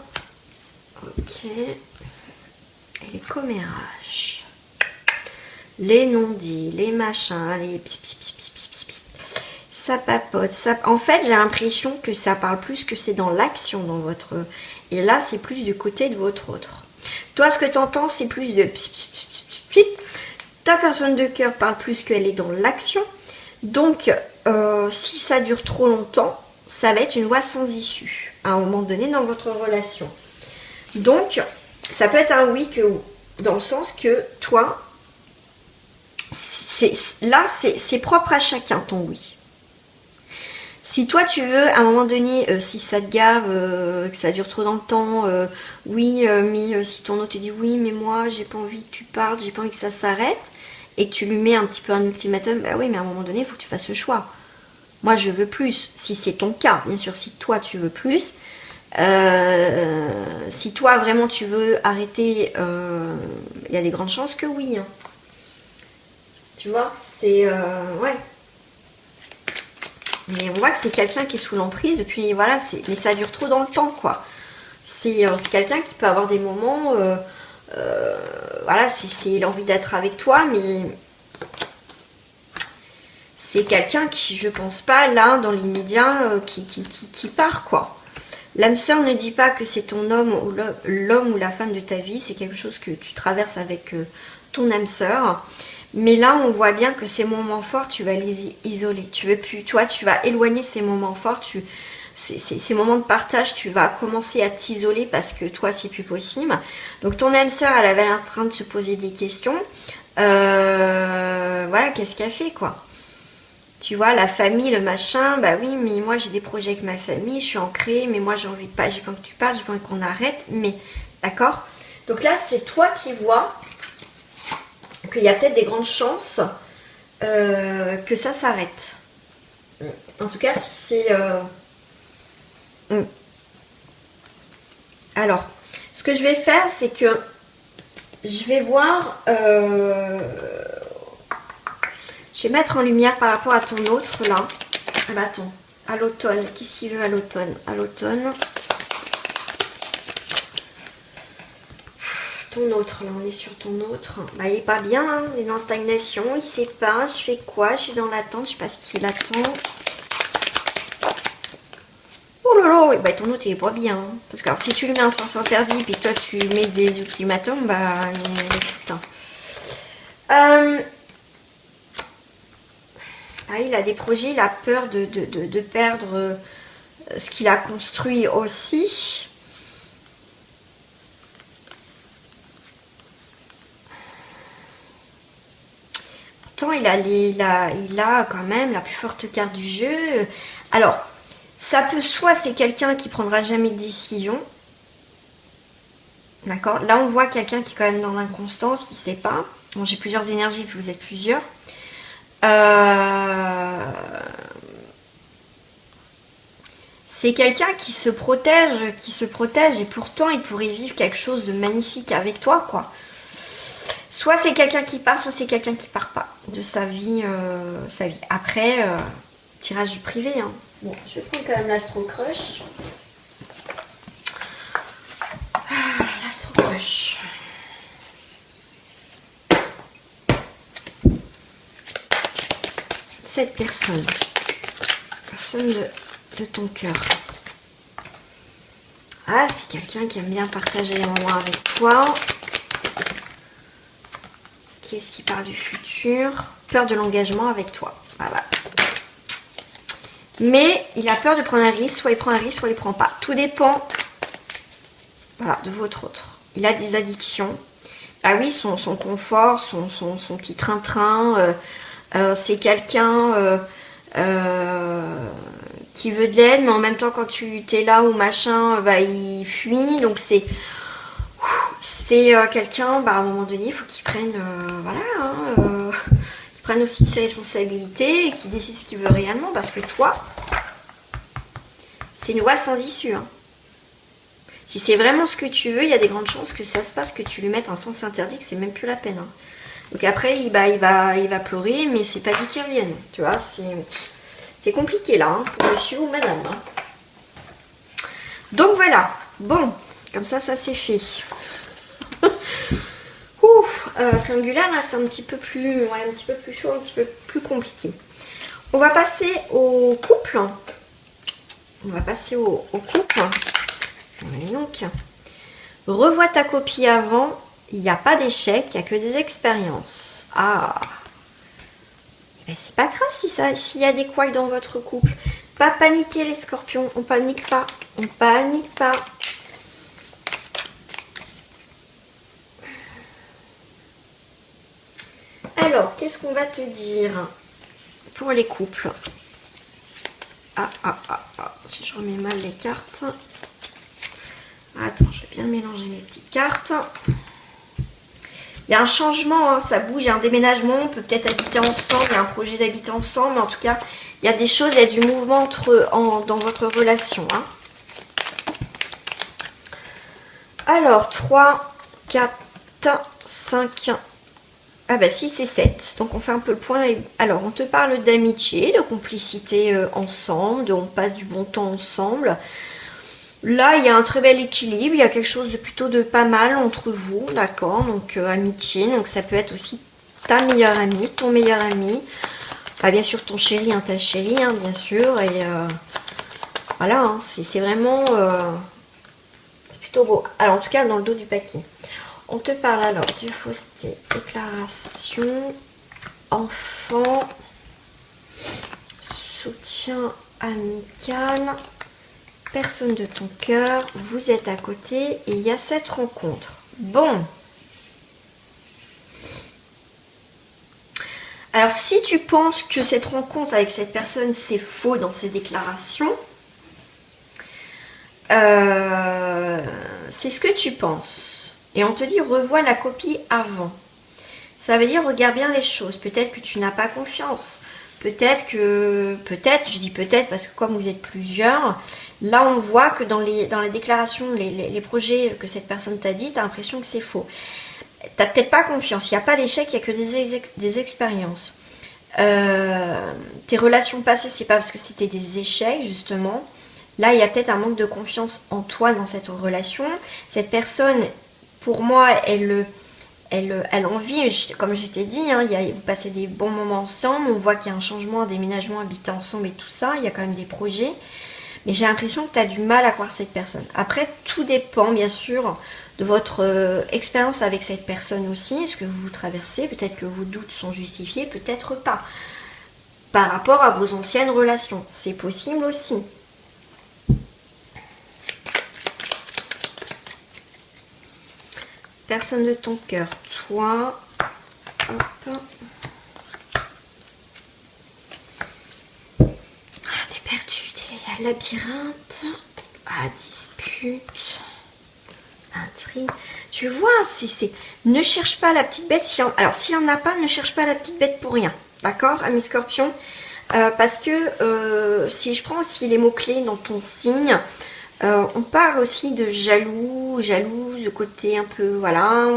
Ok. Et les commérages. Les non-dits, les machins, les ça papote. Ça... En fait, j'ai l'impression que ça parle plus que c'est dans l'action dans votre... Et là, c'est plus du côté de votre autre. Toi, ce que tu entends, c'est plus de... Ta personne de cœur parle plus qu'elle est dans l'action. Donc, si ça dure trop longtemps, ça va être une voie sans issue à un moment donné dans votre relation. Donc, ça peut être un oui que dans le sens que toi, là, c'est propre à chacun ton oui. Si toi tu veux, à un moment donné, si ça te gave, que ça dure trop dans le temps, oui, mais si ton autre te dit oui, mais moi j'ai pas envie que tu partes, j'ai pas envie que ça s'arrête, et que tu lui mets un petit peu un ultimatum, bah oui, mais à un moment donné, il faut que tu fasses le choix. Moi je veux plus, si c'est ton cas, bien sûr, si toi tu veux plus, si toi vraiment tu veux arrêter, il y a des grandes chances que oui. Hein. Tu vois, c'est... ouais. Mais on voit que c'est quelqu'un qui est sous l'emprise depuis, voilà, mais ça dure trop dans le temps, quoi. C'est quelqu'un qui peut avoir des moments, voilà, c'est l'envie d'être avec toi, mais c'est quelqu'un qui, je pense pas, là, dans l'immédiat, qui part, quoi. L'âme sœur ne dit pas que c'est ton homme ou l'homme ou la femme de ta vie, c'est quelque chose que tu traverses avec ton âme sœur. Mais là, on voit bien que ces moments forts, tu vas les isoler. Tu veux plus, toi, tu vas éloigner ces moments forts. Ces moments de partage, tu vas commencer à t'isoler parce que toi, c'est plus possible. Donc, ton âme sœur, elle avait en train de se poser des questions. Voilà, qu'est-ce qu'elle fait, quoi. Tu vois, la famille, le machin, bah oui, mais moi, j'ai des projets avec ma famille, je suis ancrée, mais moi, j'ai pas envie que tu partes, j'ai pas envie qu'on arrête, mais, d'accord. Donc là, c'est toi qui vois qu'il y a peut-être des grandes chances que ça s'arrête. En tout cas, si c'est... Alors, ce que je vais faire, c'est que je vais voir... Je vais mettre en lumière par rapport à ton autre, là. Ah bah attends, à l'automne. Qu'est-ce qu'il veut à l'automne? À l'automne... Ton autre, là, on est sur ton autre. Bah, il est pas bien, hein, il est dans stagnation, il sait pas, je fais quoi, je suis dans l'attente, je sais pas ce qu'il attend. Oh là là, bah ton autre il est pas bien. Hein. Parce que alors, si tu lui mets un sens interdit, puis toi tu mets des ultimatums, bah putain. Ah, il a des projets, il a peur de perdre ce qu'il a construit aussi. Il a quand même la plus forte carte du jeu. Alors, ça peut soit c'est quelqu'un qui prendra jamais de décision. D'accord. Là, on voit quelqu'un qui est quand même dans l'inconstance, qui ne sait pas. Bon, j'ai plusieurs énergies, puis vous êtes plusieurs. C'est quelqu'un qui se protège, et pourtant, il pourrait vivre quelque chose de magnifique avec toi, quoi. Soit c'est quelqu'un qui part, soit c'est quelqu'un qui part pas de sa vie. Après, tirage du privé. Hein. Bon, je vais prendre quand même l'Astro Crush. L'Astro Crush. Cette personne de ton cœur. Ah, c'est quelqu'un qui aime bien partager les moments avec toi. Qu'est-ce qui parle du futur? Peur de l'engagement avec toi. Voilà. Mais il a peur de prendre un risque. Soit il prend un risque, soit il ne prend pas. Tout dépend, voilà, de votre autre. Il a des addictions. Ah oui, son confort, son petit train-train. C'est quelqu'un qui veut de l'aide, mais en même temps, quand tu es là ou machin, bah, il fuit. Donc c'est quelqu'un, bah, à un moment donné, il faut qu'il prenne, voilà, hein, qu'il prenne aussi ses responsabilités et qu'il décide ce qu'il veut réellement, parce que toi, c'est une voie sans issue. Hein. Si c'est vraiment ce que tu veux, il y a des grandes chances que ça se passe, que tu lui mettes un sens interdit, que c'est même plus la peine. Hein. Donc après, il va pleurer, mais c'est pas dit qu'il revienne. Tu vois, c'est compliqué là, hein, pour monsieur ou madame. Hein. Donc voilà, bon, comme ça c'est fait. Ouf, triangulaire là c'est un petit peu plus, ouais, un petit peu plus chaud, un petit peu plus compliqué. On va passer au couple. On va passer au couple. Allez donc. Revois ta copie avant. Il n'y a pas d'échec, il n'y a que des expériences. Ah. Mais c'est pas grave s'il y a des couacs dans votre couple. Pas paniquer les scorpions. On panique pas. On panique pas. Alors, qu'est-ce qu'on va te dire pour les couples? Si je remets mal les cartes. Attends, je vais bien mélanger mes petites cartes. Il y a un changement, hein, ça bouge, il y a un déménagement, on peut peut-être habiter ensemble, il y a un projet d'habiter ensemble, mais en tout cas, il y a des choses, il y a du mouvement dans votre relation. Hein. Alors, 3, 4, 5, ah bah 6 et 7. Donc on fait un peu le point. Alors, on te parle d'amitié, de complicité ensemble, on passe du bon temps ensemble. Là, il y a un très bel équilibre, il y a quelque chose de plutôt de pas mal entre vous, d'accord? Donc, amitié, donc ça peut être aussi ta meilleure amie, ton meilleur ami. Enfin, bien sûr, ton chéri, hein, ta chérie, hein, bien sûr. Et voilà, hein, c'est vraiment... c'est plutôt beau. Alors, en tout cas, dans le dos du paquet. On te parle alors de fausseté, déclaration, enfant, soutien amical... Personne de ton cœur, vous êtes à côté et il y a cette rencontre. Bon. Alors, si tu penses que cette rencontre avec cette personne, c'est faux dans ses déclarations, c'est ce que tu penses. Et on te dit, revois la copie avant. Ça veut dire, regarde bien les choses. Peut-être que tu n'as pas confiance. Peut-être, je dis peut-être parce que comme vous êtes plusieurs, là on voit que dans les déclarations, les projets que cette personne t'a dit, tu as l'impression que c'est faux. Tu n'as peut-être pas confiance, il n'y a pas d'échec, il n'y a que des expériences. Tes relations passées, c'est pas parce que c'était des échecs justement. Là il y a peut-être un manque de confiance en toi dans cette relation. Cette personne, pour moi, elle envie, comme je t'ai dit, hein, vous passez des bons moments ensemble, on voit qu'il y a un changement, un déménagement, habiter ensemble et tout ça, il y a quand même des projets, mais j'ai l'impression que tu as du mal à croire cette personne. Après, tout dépend bien sûr de votre expérience avec cette personne aussi, ce que vous traversez, peut-être que vos doutes sont justifiés, peut-être pas, par rapport à vos anciennes relations, c'est possible aussi. Personne de ton cœur, toi, hop. T'es perdu, t'es labyrinthe, dispute, intrigue. Tu vois, ne cherche pas la petite bête. Alors, s'il n'y en a pas, ne cherche pas la petite bête pour rien. D'accord, amis scorpions? Parce que si je prends aussi les mots-clés dans ton signe, on parle aussi de jaloux, de côté un peu, voilà,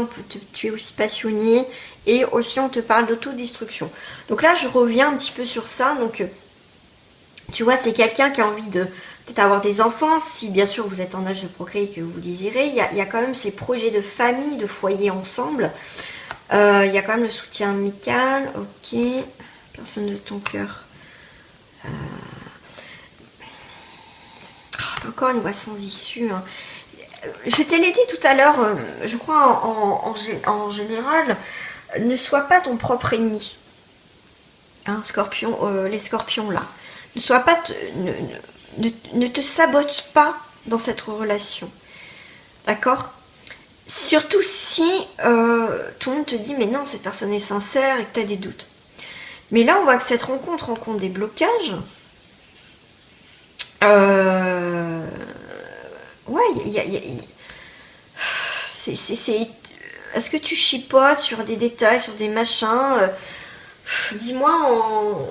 tu es aussi passionné, et aussi on te parle d'autodestruction. Donc là, je reviens un petit peu sur ça, donc tu vois, c'est quelqu'un qui a envie de peut-être avoir des enfants, si bien sûr vous êtes en âge de procréer et que vous désirez, il y a quand même ces projets de famille, de foyer ensemble, il y a quand même le soutien amical, ok, personne de ton cœur. Encore une voie sans issue. Hein. Je te l'ai dit tout à l'heure, je crois en général, ne sois pas ton propre ennemi. Hein, scorpion, les scorpions là. Ne sois pas, ne te sabote pas dans cette relation. D'accord? Surtout si tout le monde te dit mais non, cette personne est sincère et que tu as des doutes. Mais là, on voit que cette rencontre des blocages. Ouais, est-ce que tu chipotes sur des détails, sur des machins? Dis-moi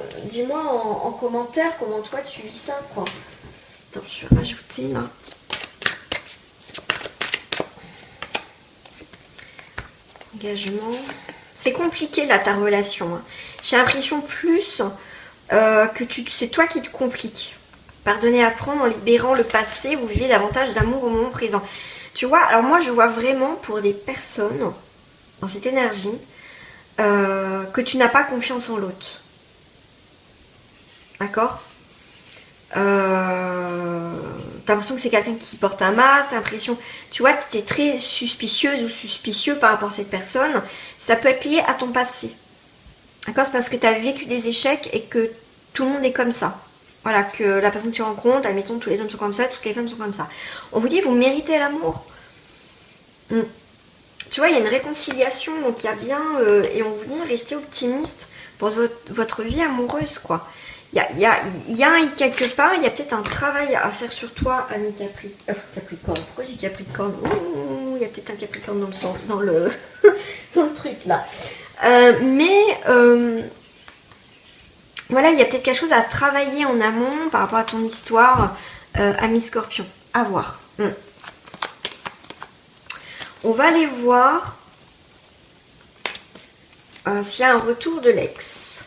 en commentaire comment toi tu vis ça, quoi. Attends, je vais rajouter là. Engagement. C'est compliqué là ta relation. Hein. J'ai l'impression plus que c'est toi qui te compliques. Pardonnez, apprendre en libérant le passé, vous vivez davantage d'amour au moment présent. Tu vois, alors moi je vois vraiment pour des personnes dans cette énergie que tu n'as pas confiance en l'autre. D'accord, t'as l'impression que c'est quelqu'un qui porte un masque, t'as l'impression, tu vois, tu es très suspicieuse ou suspicieux par rapport à cette personne. Ça peut être lié à ton passé. D'accord, c'est parce que tu as vécu des échecs et que tout le monde est comme ça. Voilà, que la personne que tu rencontres, admettons, tous les hommes sont comme ça, toutes les femmes sont comme ça. On vous dit, vous méritez l'amour. Tu vois, il y a une réconciliation, donc il y a bien... et on vous dit, restez optimiste pour votre vie amoureuse, quoi. Il y a quelque part, il y a peut-être un travail à faire sur toi, Annie Capricorne. Pourquoi j'ai Capricorne? Ouh, il y a peut-être un Capricorne dans le sens, dans le, dans le truc, là. Voilà, il y a peut-être quelque chose à travailler en amont par rapport à ton histoire, ami Scorpion. À voir. On va aller voir s'il y a un retour de l'ex.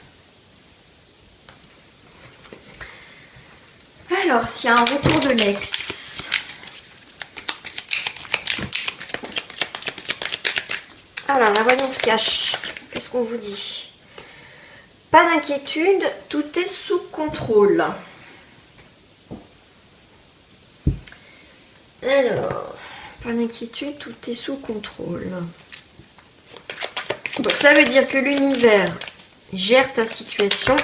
Alors, s'il y a un retour de l'ex. Alors, la voyance cache. Qu'est-ce qu'on vous dit? Pas d'inquiétude, tout est sous contrôle. Alors, pas d'inquiétude, tout est sous contrôle. Donc ça veut dire que l'univers gère ta situation.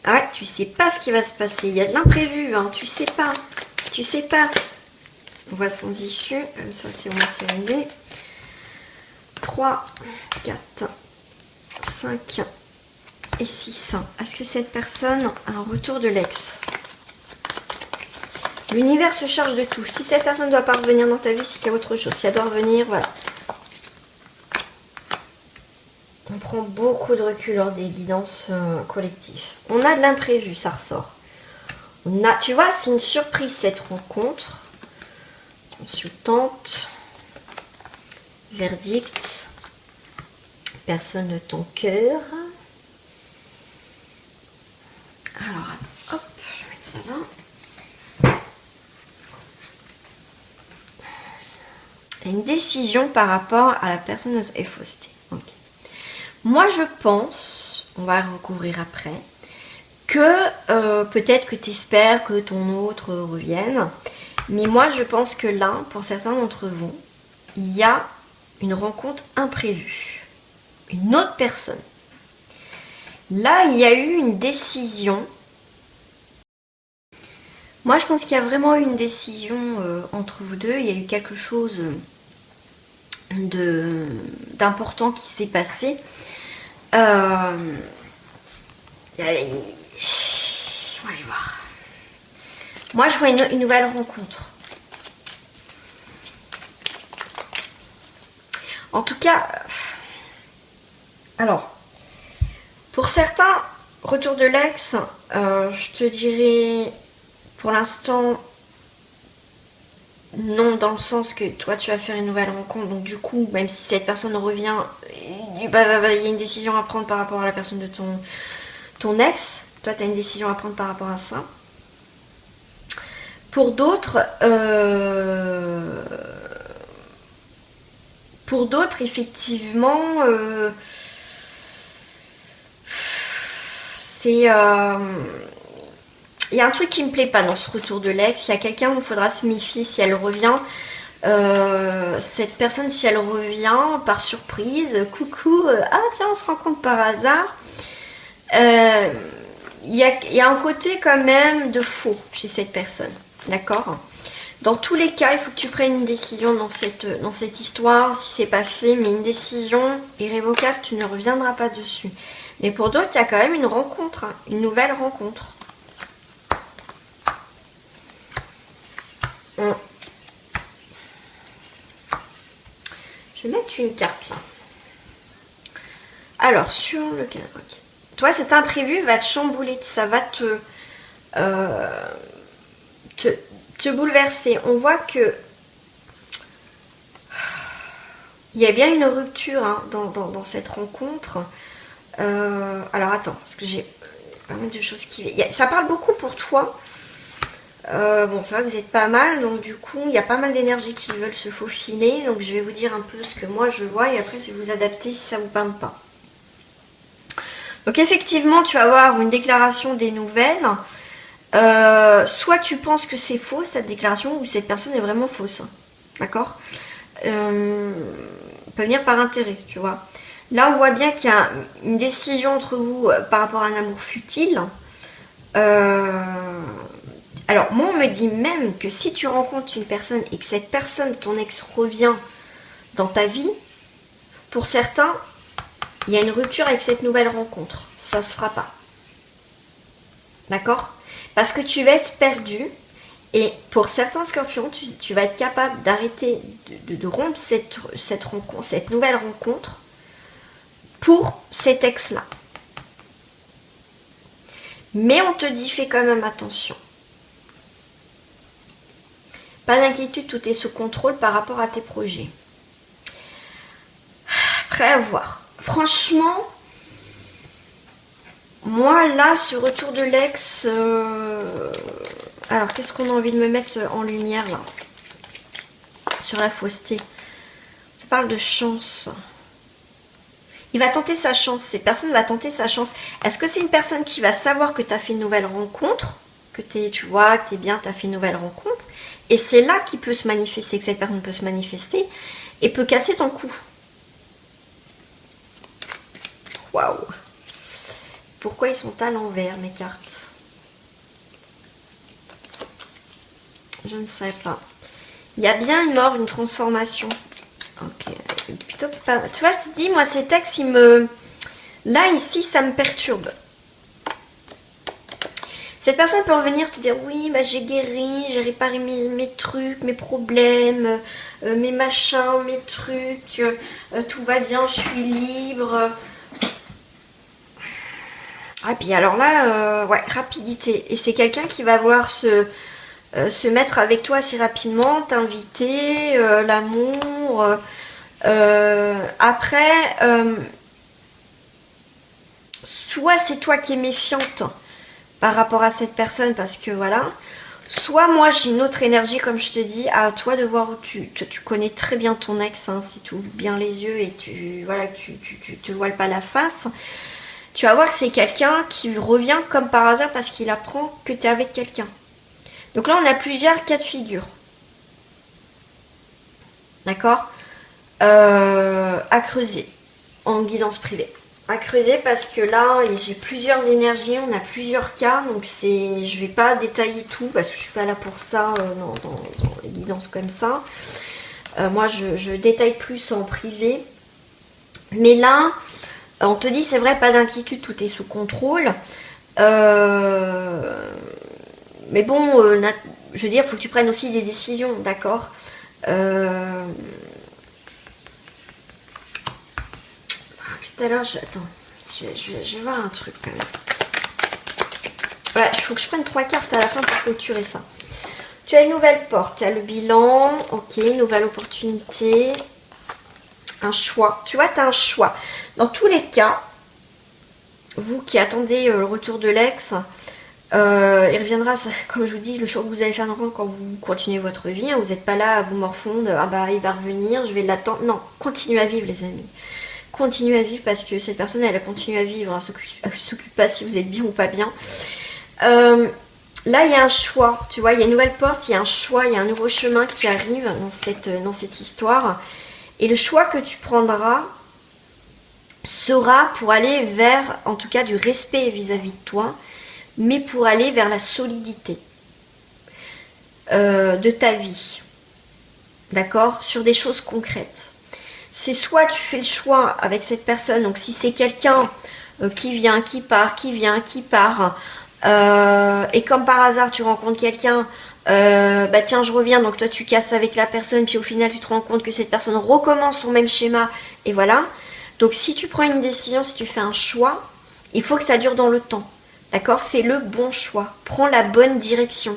Ah ouais, tu sais pas ce qui va se passer. Il y a de l'imprévu, hein. Tu sais pas. Tu sais pas. On va sans issue. Comme ça, c'est on va s'élever. 3, 4, 5 et 6. Est-ce que cette personne a un retour de l'ex? L'univers se charge de tout. Si cette personne ne doit pas revenir dans ta vie, c'est qu'il y a autre chose. Si elle doit revenir, voilà. On prend beaucoup de recul lors des guidances collectives. On a de l'imprévu, ça ressort. Tu vois, c'est une surprise cette rencontre. Consultante. Verdict. Personne de ton cœur. Alors, attends, hop, je vais mettre ça là. Une décision par rapport à la personne de et fausseté. Ok. Moi, je pense, on va recouvrir après, que peut-être que tu espères que ton autre revienne. Mais moi, je pense que là, pour certains d'entre vous, il y a une rencontre imprévue. Une autre personne. Là, il y a eu une décision. Moi, je pense qu'il y a vraiment eu une décision entre vous deux. Il y a eu quelque chose d'important qui s'est passé. On va aller voir. Moi, je vois une nouvelle rencontre. En tout cas, alors, pour certains, retour de l'ex, je te dirais, pour l'instant, non, dans le sens que toi, tu vas faire une nouvelle rencontre. Donc, du coup, même si cette personne revient, il y a une décision à prendre par rapport à la personne de ton ex. Toi, tu as une décision à prendre par rapport à ça. Pour d'autres, effectivement, c'est... il y a un truc qui me plaît pas dans ce retour de l'ex. Il y a quelqu'un où il faudra se méfier si elle revient. Cette personne, si elle revient par surprise, coucou, ah tiens, on se rencontre par hasard. Il y a un côté quand même de faux chez cette personne. D'accord? Dans tous les cas, il faut que tu prennes une décision dans cette histoire. Si c'est pas fait, mais une décision irrévocable, tu ne reviendras pas dessus. Mais pour d'autres, il y a quand même une rencontre, hein, une nouvelle rencontre. Je vais mettre une carte là. Alors, sur le cadre, okay. Toi, cet imprévu va te chambouler, ça va te bouleverser. On voit que il y a bien une rupture hein, dans cette rencontre. Alors attends, parce que j'ai... pas mal de choses qui... Ça parle beaucoup pour toi. Bon, c'est vrai que vous êtes pas mal, donc du coup, il y a pas mal d'énergie qui veulent se faufiler. Donc je vais vous dire un peu ce que moi je vois et après, c'est vous adapter si ça vous parle pas. Donc effectivement, tu vas avoir une déclaration des nouvelles. Soit tu penses que c'est faux cette déclaration ou cette personne est vraiment fausse. D'accord, peut venir par intérêt, tu vois. Là, on voit bien qu'il y a une décision entre vous par rapport à un amour futile. Alors, moi, on me dit même que si tu rencontres une personne et que cette personne, ton ex, revient dans ta vie, pour certains, il y a une rupture avec cette nouvelle rencontre. Ça ne se fera pas. D'accord? Parce que tu vas être perdu. Et pour certains scorpions, tu vas être capable d'arrêter, de rompre cette rencontre, cette nouvelle rencontre pour cet ex-là. Mais on te dit, fais quand même attention. Pas d'inquiétude, tout est sous contrôle par rapport à tes projets. Prêt à voir. Franchement, moi là, ce retour de l'ex... Alors, qu'est-ce qu'on a envie de me mettre en lumière là? Sur la fausseté. Je parle de chance. Il va tenter sa chance. Cette personne va tenter sa chance. Est-ce que c'est une personne qui va savoir que tu as fait une nouvelle rencontre? Que tu vois, que tu es bien, tu as fait une nouvelle rencontre. Et c'est là qu'il peut se manifester, que cette personne peut se manifester et peut casser ton cou. Waouh! Pourquoi ils sont à l'envers, mes cartes? Je ne sais pas. Il y a bien une mort, une transformation. Ok. Plutôt pas... Tu vois, je te dis, moi, ces textes, ils me... Là, ici, ça me perturbe. Cette personne peut revenir te dire, oui, bah, j'ai guéri, j'ai réparé mes trucs, mes problèmes, mes machins, mes trucs, tout va bien, je suis libre. Ah, puis alors là, ouais, rapidité. Et c'est quelqu'un qui va vouloir se mettre avec toi assez rapidement, t'inviter, l'amour. Après, soit c'est toi qui es méfiante par rapport à cette personne parce que voilà, soit moi j'ai une autre énergie comme je te dis, à toi de voir où tu connais très bien ton ex, hein, si tu ouvres bien les yeux et tu te voiles pas la face, tu vas voir que c'est quelqu'un qui revient comme par hasard parce qu'il apprend que tu es avec quelqu'un. Donc là on a plusieurs cas de figure. D'accord, à creuser en guidance privée. À creuser parce que là j'ai plusieurs énergies, on a plusieurs cas, donc je vais pas détailler tout parce que je suis pas là pour ça dans les guidances comme ça. Moi je détaille plus en privé, mais là on te dit c'est vrai, pas d'inquiétude, tout est sous contrôle, mais bon, je veux dire, il faut que tu prennes aussi des décisions, d'accord. Tout à l'heure, attends, je vais voir un truc quand même. Voilà, il faut que je prenne 3 cartes à la fin pour clôturer ça. Tu as une nouvelle porte, tu as le bilan, ok, nouvelle opportunité, un choix. Tu vois, tu as un choix. Dans tous les cas, vous qui attendez le retour de l'ex, il reviendra, comme je vous dis, le jour que vous allez faire un enfant quand vous continuez votre vie. Hein, vous n'êtes pas là à vous morfondre, ah bah il va revenir, je vais l'attendre. Non, continuez à vivre les amis. Continuez à vivre parce que cette personne elle a continué à vivre, elle ne s'occupe pas si vous êtes bien ou pas bien. Là il y a un choix, tu vois, il y a une nouvelle porte, il y a un choix, il y a un nouveau chemin qui arrive dans cette histoire. Et le choix que tu prendras sera pour aller vers, en tout cas, du respect vis-à-vis de toi, mais pour aller vers la solidité de ta vie. D'accord? Sur des choses concrètes. C'est soit tu fais le choix avec cette personne, donc si c'est quelqu'un qui vient, qui part, qui vient, qui part, et comme par hasard tu rencontres quelqu'un, bah tiens je reviens, donc toi tu casses avec la personne, puis au final tu te rends compte que cette personne recommence son même schéma, et voilà. Donc si tu prends une décision, si tu fais un choix, il faut que ça dure dans le temps, d'accord? Fais le bon choix, prends la bonne direction,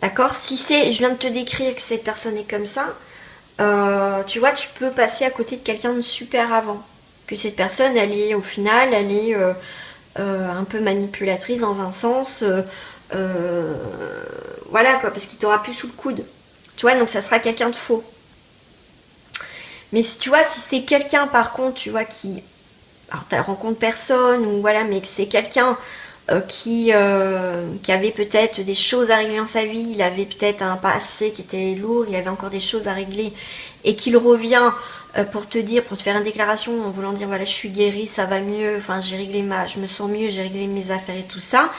d'accord? Si je viens de te décrire que cette personne est comme ça, tu vois, tu peux passer à côté de quelqu'un de super avant. Que cette personne, elle est au final, elle est un peu manipulatrice dans un sens. Voilà quoi, parce qu'il t'aura plus sous le coude. Tu vois, donc ça sera quelqu'un de faux. Mais si tu vois, si c'est quelqu'un par contre, tu vois, qui... Alors tu rencontres personne, ou voilà, mais que c'est quelqu'un qui avait peut-être des choses à régler dans sa vie, il avait peut-être un passé qui était lourd, il avait encore des choses à régler, et qu'il revient pour te dire, pour te faire une déclaration en voulant dire voilà, je suis guérie, ça va mieux, enfin je me sens mieux, j'ai réglé mes affaires et tout ça.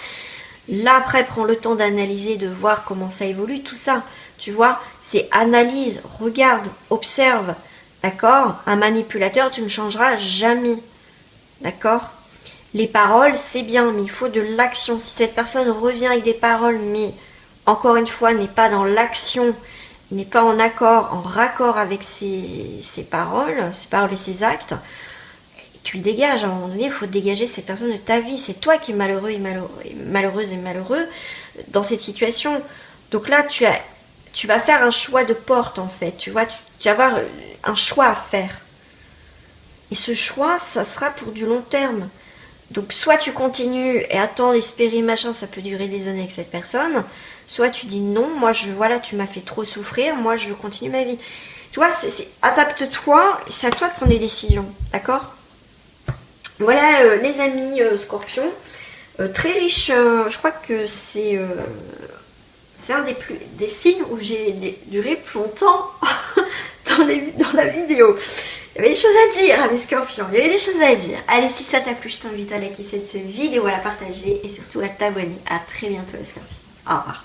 Là après, prends le temps d'analyser, de voir comment ça évolue, tout ça. Tu vois, c'est analyse, regarde, observe. D'accord? Un manipulateur, tu ne changeras jamais. D'accord? Les paroles, c'est bien, mais il faut de l'action. Si cette personne revient avec des paroles, mais encore une fois, n'est pas dans l'action, n'est pas en accord, en raccord avec ses paroles et ses actes, tu le dégages. À un moment donné, il faut dégager cette personne de ta vie. C'est toi qui es malheureux et malheureuse et malheureux dans cette situation. Donc là, tu vas faire un choix de porte, en fait. Tu vas avoir un choix à faire. Et ce choix, ça sera pour du long terme. Donc soit tu continues et attends, espérer, machin, ça peut durer des années avec cette personne. Soit tu dis non, moi voilà, tu m'as fait trop souffrir, moi je continue ma vie. Tu vois, adapte-toi, c'est à toi de prendre des décisions, d'accord? Voilà les amis Scorpion, très riche, je crois que c'est un des signes où j'ai duré plus longtemps dans la vidéo. Il y avait des choses à dire à mes scorpions, il y avait des choses à dire. Allez, si ça t'a plu, je t'invite à liker cette vidéo, à la partager et surtout à t'abonner. À très bientôt les scorpions. Au revoir.